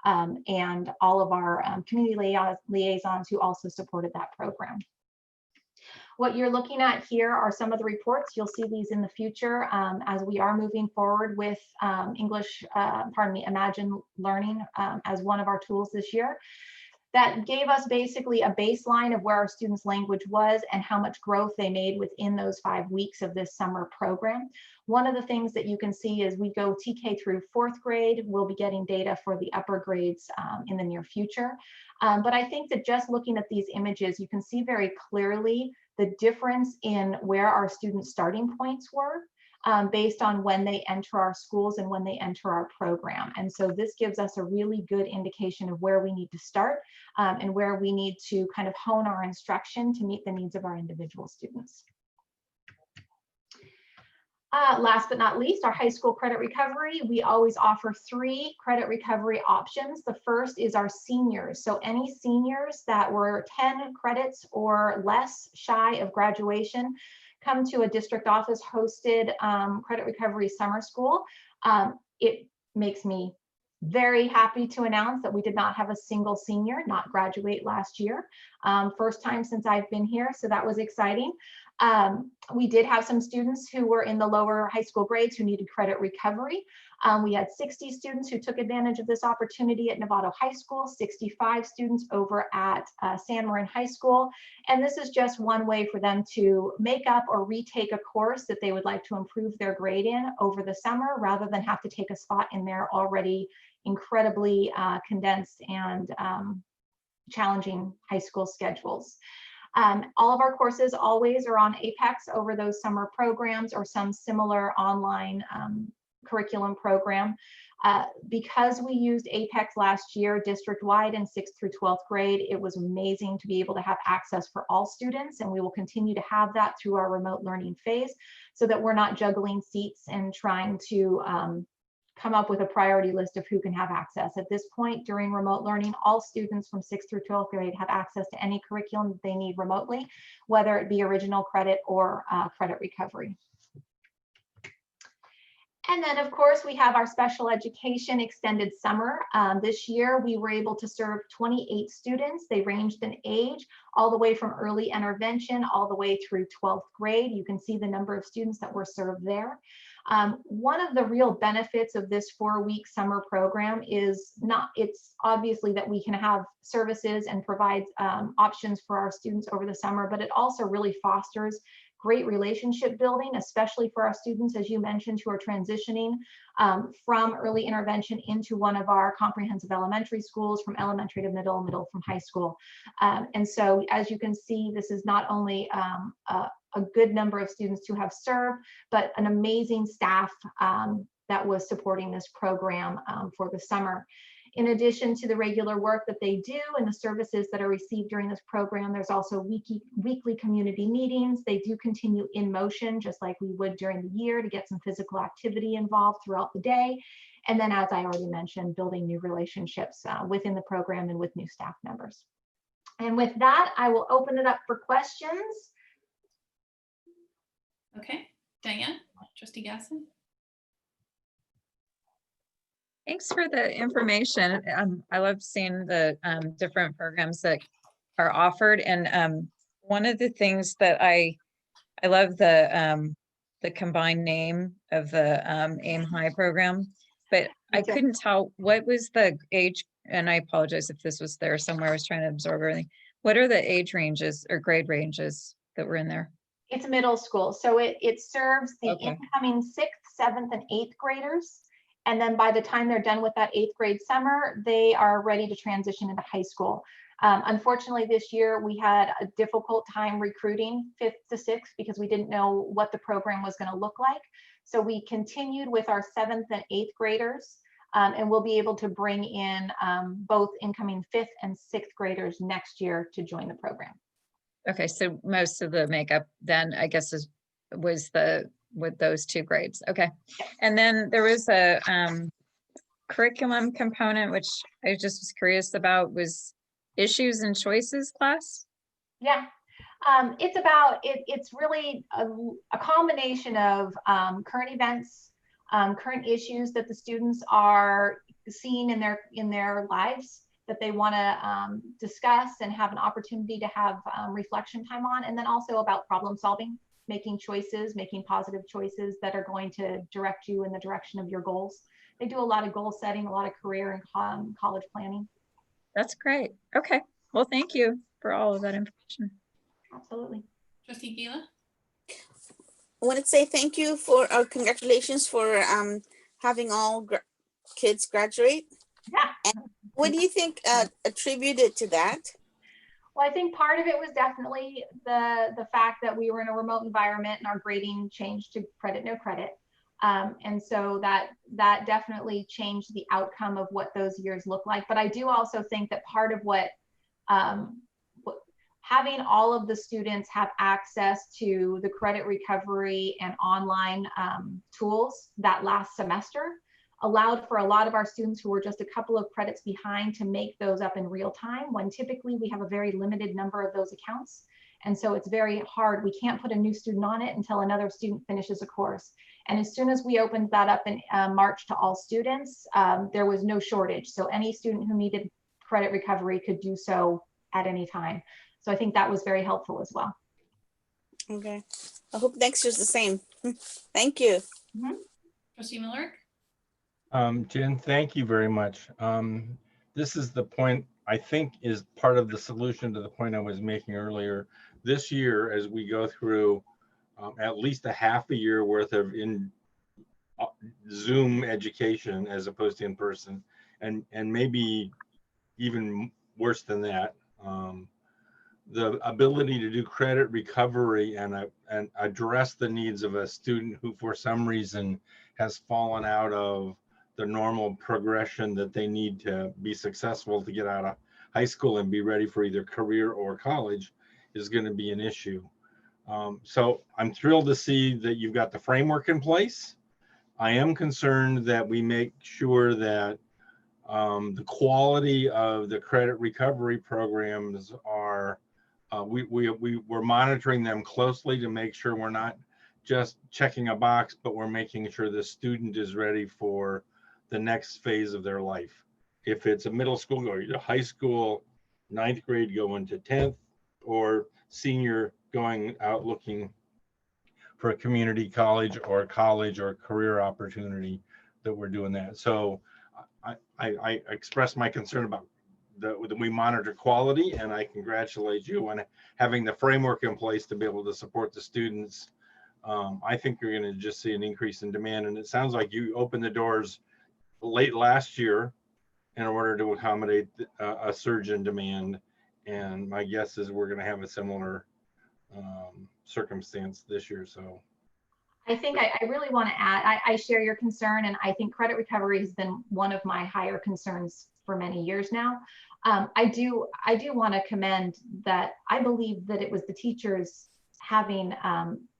and all of our community liaisons who also supported that program. What you're looking at here are some of the reports. You'll see these in the future as we are moving forward with Imagine Learning as one of our tools this year. That gave us basically a baseline of where our students' language was and how much growth they made within those 5 weeks of this summer program. One of the things that you can see is we go TK through 4th grade. We'll be getting data for the upper grades in the near future. But I think that just looking at these images, you can see very clearly the difference in where our students' starting points were based on when they enter our schools and when they enter our program. And so this gives us a really good indication of where we need to start and where we need to kind of hone our instruction to meet the needs of our individual students. Last but not least, our high school credit recovery. We always offer 3 credit recovery options. The first is our seniors. So any seniors that were 10 credits or less shy of graduation come to a district office hosted credit recovery summer school. It makes me very happy to announce that we did not have a single senior not graduate last year. First time since I've been here, so that was exciting. We did have some students who were in the lower high school grades who needed credit recovery. We had 60 students who took advantage of this opportunity at Novato High School, 65 students over at San Marin High School. And this is just one way for them to make up or retake a course that they would like to improve their grade in over the summer, rather than have to take a spot in their already incredibly condensed and challenging high school schedules. All of our courses always are on Apex over those summer programs or some similar online curriculum program. Because we used Apex last year district-wide in 6th through 12th grade, it was amazing to be able to have access for all students, and we will continue to have that through our remote learning phase so that we're not juggling seats and trying to come up with a priority list of who can have access. At this point during remote learning, all students from 6th through 12th grade have access to any curriculum that they need remotely, whether it be original credit or credit recovery. And then of course we have our special education extended summer. This year we were able to serve 28 students. They ranged in age all the way from early intervention all the way through 12th grade. You can see the number of students that were served there. One of the real benefits of this 4-week summer program is it's obviously that we can have services and provide options for our students over the summer, but it also really fosters great relationship building, especially for our students, as you mentioned, who are transitioning from early intervention into one of our comprehensive elementary schools, from elementary to middle, middle from high school. And so as you can see, this is not only a good number of students who have served, but an amazing staff that was supporting this program for the summer. In addition to the regular work that they do and the services that are received during this program, there's also weekly community meetings. They do continue in motion, just like we would during the year, to get some physical activity involved throughout the day. And then, as I already mentioned, building new relationships within the program and with new staff members. And with that, I will open it up for questions. Okay, Diane, Trustee Gasson. Thanks for the information. I love seeing the different programs that are offered. And one of the things that I love the combined name of the Aim High program, but I couldn't tell what was the age, and I apologize if this was there somewhere. I was trying to absorb everything. What are the age ranges or grade ranges that were in there? It's middle school. So it serves the Okay. incoming 6th, 7th, and 8th graders. And then by the time they're done with that 8th grade summer, they are ready to transition into high school. Unfortunately, this year we had a difficult time recruiting 5th to 6th because we didn't know what the program was going to look like. So we continued with our 7th and 8th graders, and we'll be able to bring in both incoming 5th and 6th graders next year to join the program. Okay, so most of the makeup then, I guess, was with those 2 grades. Okay. And then there was a curriculum component, which I just was curious about, was issues and choices class. Yeah, it's really a combination of current events, current issues that the students are seeing in their lives that they want to discuss and have an opportunity to have reflection time on, and then also about problem solving, making choices, making positive choices that are going to direct you in the direction of your goals. They do a lot of goal setting, a lot of career and college planning. That's great. Okay. Well, thank you for all of that information. Absolutely. Trustee Gila. I want to say thank you for congratulations for having all kids graduate. Yeah. And what do you think attributed to that? Well, I think part of it was definitely the fact that we were in a remote environment and our grading changed to credit, no credit. And so that definitely changed the outcome of what those years look like. But I do also think that part of what having all of the students have access to the credit recovery and online tools that last semester allowed for a lot of our students who were just a couple of credits behind to make those up in real time, when typically we have a very limited number of those accounts. And so it's very hard. We can't put a new student on it until another student finishes a course. And as soon as we opened that up in March to all students, there was no shortage. So any student who needed credit recovery could do so at any time. So I think that was very helpful as well. Okay. I hope next year's the same. Thank you. Mm-hmm. Trustee Miller. Jen, thank you very much. This is the point I think is part of the solution to the point I was making earlier. This year, as we go through at least a half a year worth of Zoom education as opposed to in person, and maybe even worse than that, the ability to do credit recovery and address the needs of a student who for some reason has fallen out of the normal progression that they need to be successful to get out of high school and be ready for either career or college is going to be an issue. So I'm thrilled to see that you've got the framework in place. I am concerned that we make sure that the quality of the credit recovery programs are, we're monitoring them closely to make sure we're not just checking a box, but we're making sure the student is ready for the next phase of their life. If it's a middle school going to high school, 9th grade going to 10th, or senior going out looking for a community college or career opportunity, that we're doing that. So I express my concern about that we monitor quality, and I congratulate you on having the framework in place to be able to support the students. I think you're going to just see an increase in demand, and it sounds like you opened the doors late last year in order to accommodate a surge in demand, and my guess is we're going to have a similar circumstance this year. So I think I really want to add, I share your concern, and I think credit recovery has been one of my higher concerns for many years now. I do want to commend that. I believe that it was the teachers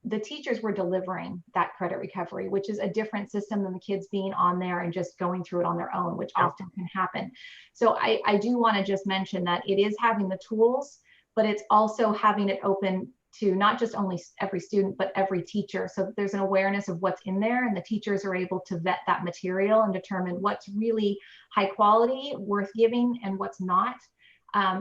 the teachers were delivering that credit recovery, which is a different system than the kids being on there and just going through it on their own, which often can happen. So I do want to just mention that it is having the tools, but it's also having it open to not just only every student, but every teacher. So there's an awareness of what's in there, and the teachers are able to vet that material and determine what's really high quality, worth giving, and what's not.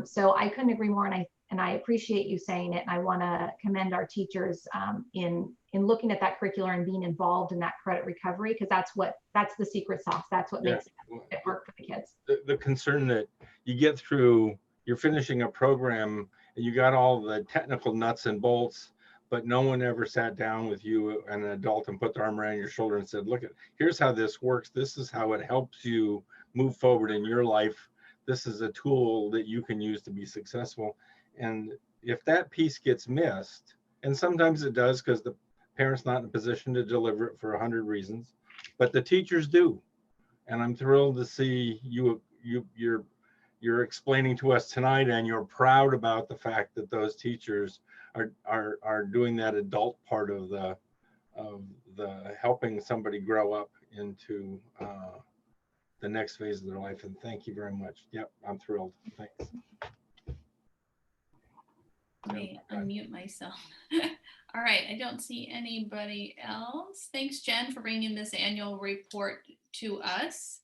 So I couldn't agree more, and I appreciate you saying it. And I want to commend our teachers in looking at that curriculum and being involved in that credit recovery, because that's the secret sauce. That's what makes it work for the kids. The concern that you get through, you're finishing a program and you got all the technical nuts and bolts, but no one ever sat down with you, an adult, and put their arm around your shoulder and said, look, here's how this works. This is how it helps you move forward in your life. This is a tool that you can use to be successful. And if that piece gets missed, and sometimes it does because the parent's not in a position to deliver it for 100 reasons, but the teachers do. And I'm thrilled to see you're explaining to us tonight, and you're proud about the fact that those teachers are doing that adult part of the helping somebody grow up into the next phase of their life. And thank you very much. Yep, I'm thrilled. Thanks. Let me unmute myself. All right, I don't see anybody else. Thanks, Jen, for bringing this annual report to us.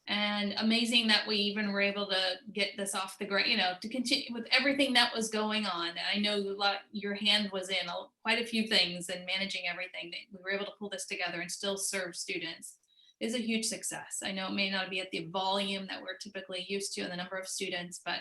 And amazing that we even were able to get this off the ground, to continue with everything that was going on. And I know your hand was in quite a few things and managing everything. We were able to pull this together and still serve students. Is a huge success. I know it may not be at the volume that we're typically used to and the number of students, but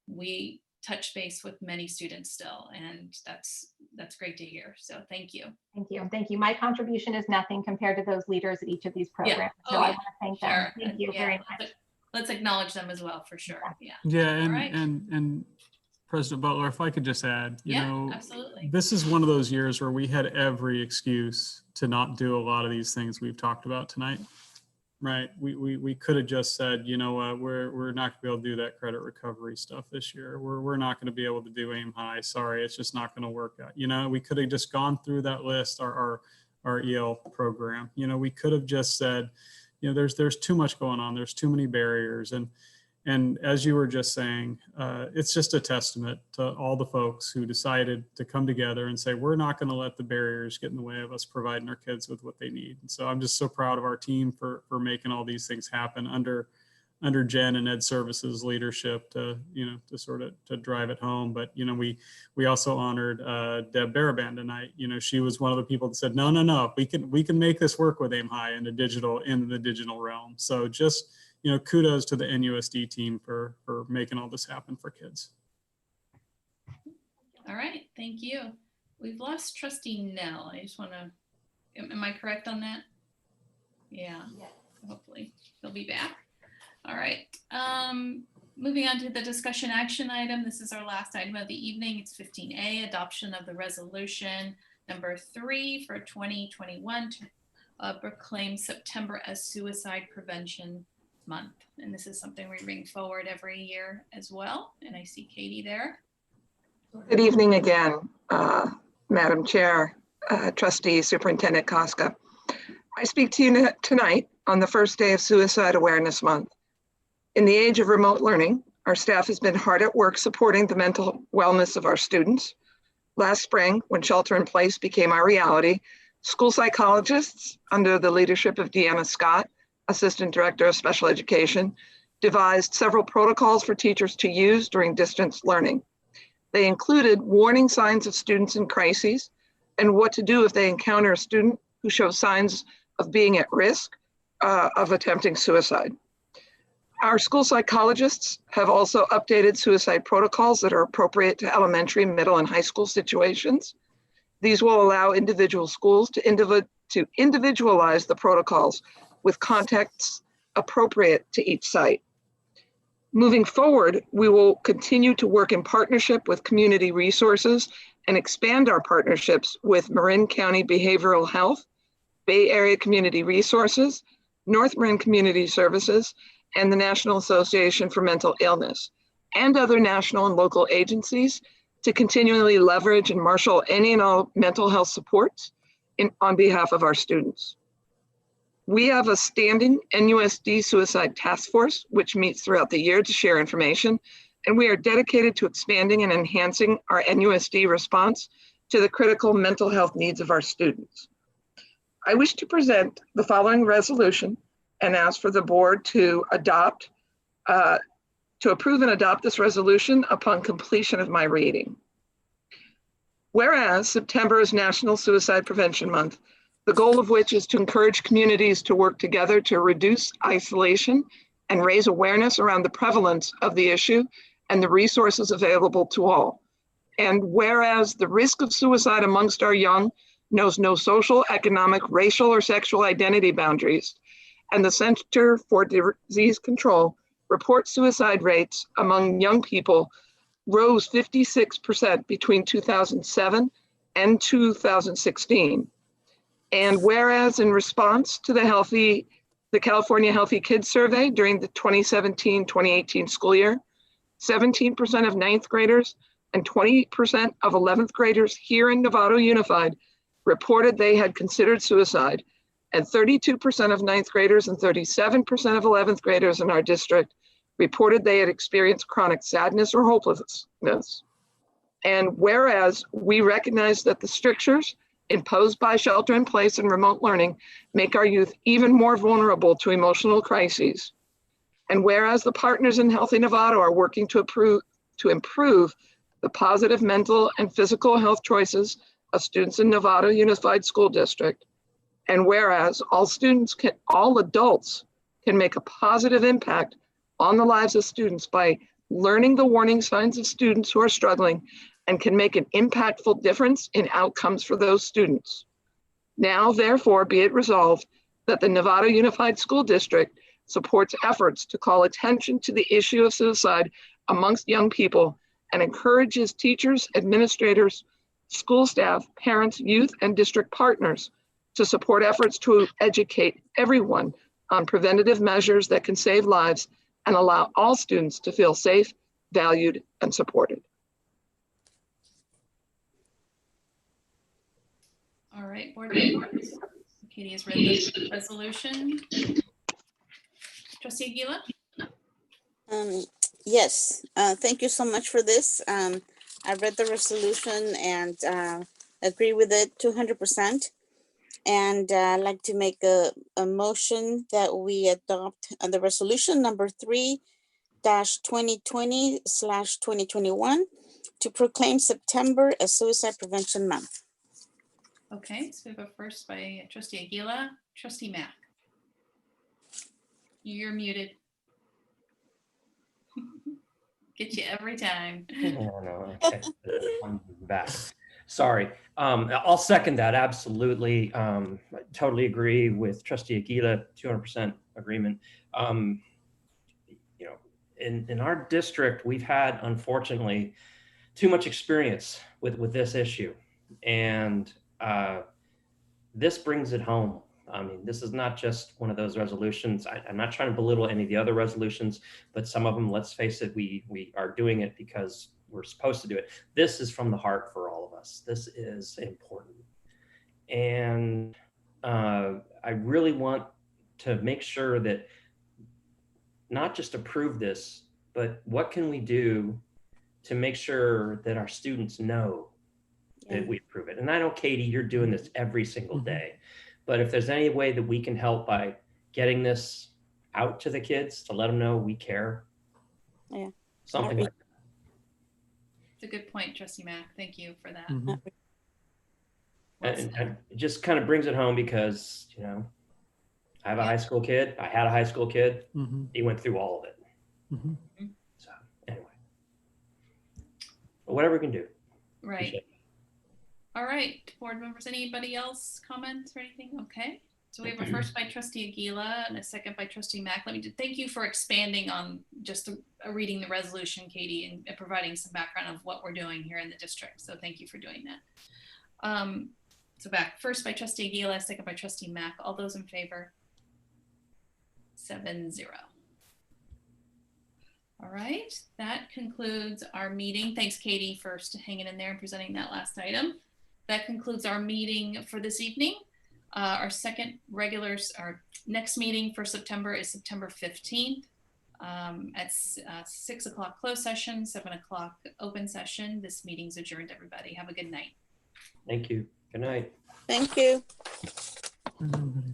we touch base with many students still, and that's great to hear. So thank you. Thank you. Thank you. My contribution is nothing compared to those leaders at each of these programs. So I want to thank them. Thank you very much. Let's acknowledge them as well, for sure. Yeah, and President Butler, if I could just add, you know, absolutely. This is one of those years where we had every excuse to not do a lot of these things we've talked about tonight. Right. We could have just said, you know what, we're not going to be able to do that credit recovery stuff this year. We're not going to be able to do aim high. Sorry, it's just not going to work out. We could have just gone through that list, our EL program. We could have just said, there's too much going on. There's too many barriers. And as you were just saying, it's just a testament to all the folks who decided to come together and say, we're not going to let the barriers get in the way of us providing our kids with what they need. And so I'm just so proud of our team for making all these things happen under Jen and Ed Services leadership to drive it home. But, we also honored Deb Baraband tonight. She was one of the people that said, no, we can make this work with aim high in the digital realm. So just, kudos to the NUSD team for making all this happen for kids. All right, thank you. We've lost Trustee Nell. I just want to, am I correct on that? Yeah, hopefully they'll be back. All right, moving on to the discussion action item. This is our last item of the evening. It's 15A, adoption of the resolution number 3 for 2021 to proclaim September as Suicide Prevention Month. And this is something we bring forward every year as well. And I see Katie there. Good evening again, Madam Chair, Trustee Superintendent Koska. I speak to you tonight on the first day of Suicide Awareness Month. In the age of remote learning, our staff has been hard at work supporting the mental wellness of our students. Last spring, when shelter in place became our reality, school psychologists under the leadership of Deanna Scott, Assistant Director of Special Education, devised several protocols for teachers to use during distance learning. They included warning signs of students in crises and what to do if they encounter a student who shows signs of being at risk of attempting suicide. Our school psychologists have also updated suicide protocols that are appropriate to elementary, middle, and high school situations. These will allow individual schools to individualize the protocols with contexts appropriate to each site. Moving forward, we will continue to work in partnership with community resources and expand our partnerships with Marin County Behavioral Health, Bay Area Community Resources, North Marin Community Services, and the National Association for Mental Illness, and other national and local agencies to continually leverage and marshal any and all mental health supports on behalf of our students. We have a standing NUSD Suicide Task Force, which meets throughout the year to share information, and we are dedicated to expanding and enhancing our NUSD response to the critical mental health needs of our students. I wish to present the following resolution and ask for the board to approve and adopt this resolution upon completion of my reading. Whereas September is National Suicide Prevention Month, the goal of which is to encourage communities to work together to reduce isolation and raise awareness around the prevalence of the issue and the resources available to all. And whereas the risk of suicide amongst our young knows no social, economic, racial, or sexual identity boundaries, and the Center for Disease Control reports suicide rates among young people rose 56% between 2007 and 2016. And whereas in response to the California Healthy Kids Survey during the 2017-2018 school year, 17% of ninth graders and 20% of 11th graders here in Novato Unified reported they had considered suicide, and 32% of ninth graders and 37% of 11th graders in our district reported they had experienced chronic sadness or hopelessness. And whereas we recognize that the strictures imposed by shelter in place and remote learning make our youth even more vulnerable to emotional crises. And whereas the partners in Healthy Novato are working to improve the positive mental and physical health choices of students in Novato Unified School District. And whereas all adults can make a positive impact on the lives of students by learning the warning signs of students who are struggling and can make an impactful difference in outcomes for those students. Now, therefore, be it resolved that the Novato Unified School District supports efforts to call attention to the issue of suicide amongst young people and encourages teachers, administrators, school staff, parents, youth, and district partners to support efforts to educate everyone on preventative measures that can save lives and allow all students to feel safe, valued, and supported. All right, board members. Katie has read the resolution. Trustee Aguila? Yes, thank you so much for this. I read the resolution and agree with it 200%. And I'd like to make a motion that we adopt the resolution number 3-2020/2021 to proclaim September as Suicide Prevention Month. Okay, so we have a first by Trustee Aguila. Trustee Mack. You're muted. Get you every time. No, okay. I'm back. Sorry. I'll second that. Absolutely. I totally agree with Trustee Aguila. 200% agreement. You know, in our district, we've had, unfortunately, too much experience with this issue, and this brings it home. I mean, this is not just one of those resolutions. I'm not trying to belittle any of the other resolutions, but some of them, let's face it, we are doing it because we're supposed to do it. This is from the heart for all of us. This is important. And I really want to make sure that not just approve this, but what can we do to make sure that our students know that we approve it. And I know, Katie, you're doing this every single day, but if there's any way that we can help by getting this out to the kids to let them know we care, something like that. It's a good point, Trustee Mack. Thank you for that. And it just kind of brings it home because, you know, I have a high school kid. I had a high school kid. He went through all of it. So anyway, but whatever we can do. Right. All right, board members, anybody else comments or anything? Okay, so we have a first by Trustee Aguila and a second by Trustee Mack. Let me thank you for expanding on just reading the resolution, Katie, and providing some background of what we're doing here in the district. So thank you for doing that. So back first by Trustee Aguila, second by Trustee Mack. All those in favor? 7-0. All right, that concludes our meeting. Thanks, Katie, for hanging in there and presenting that last item. That concludes our meeting for this evening. Our next meeting for September is September 15th at 6 o'clock closed session, 7 o'clock open session. This meeting's adjourned, everybody. Have a good night. Thank you. Good night. Thank you. Everybody.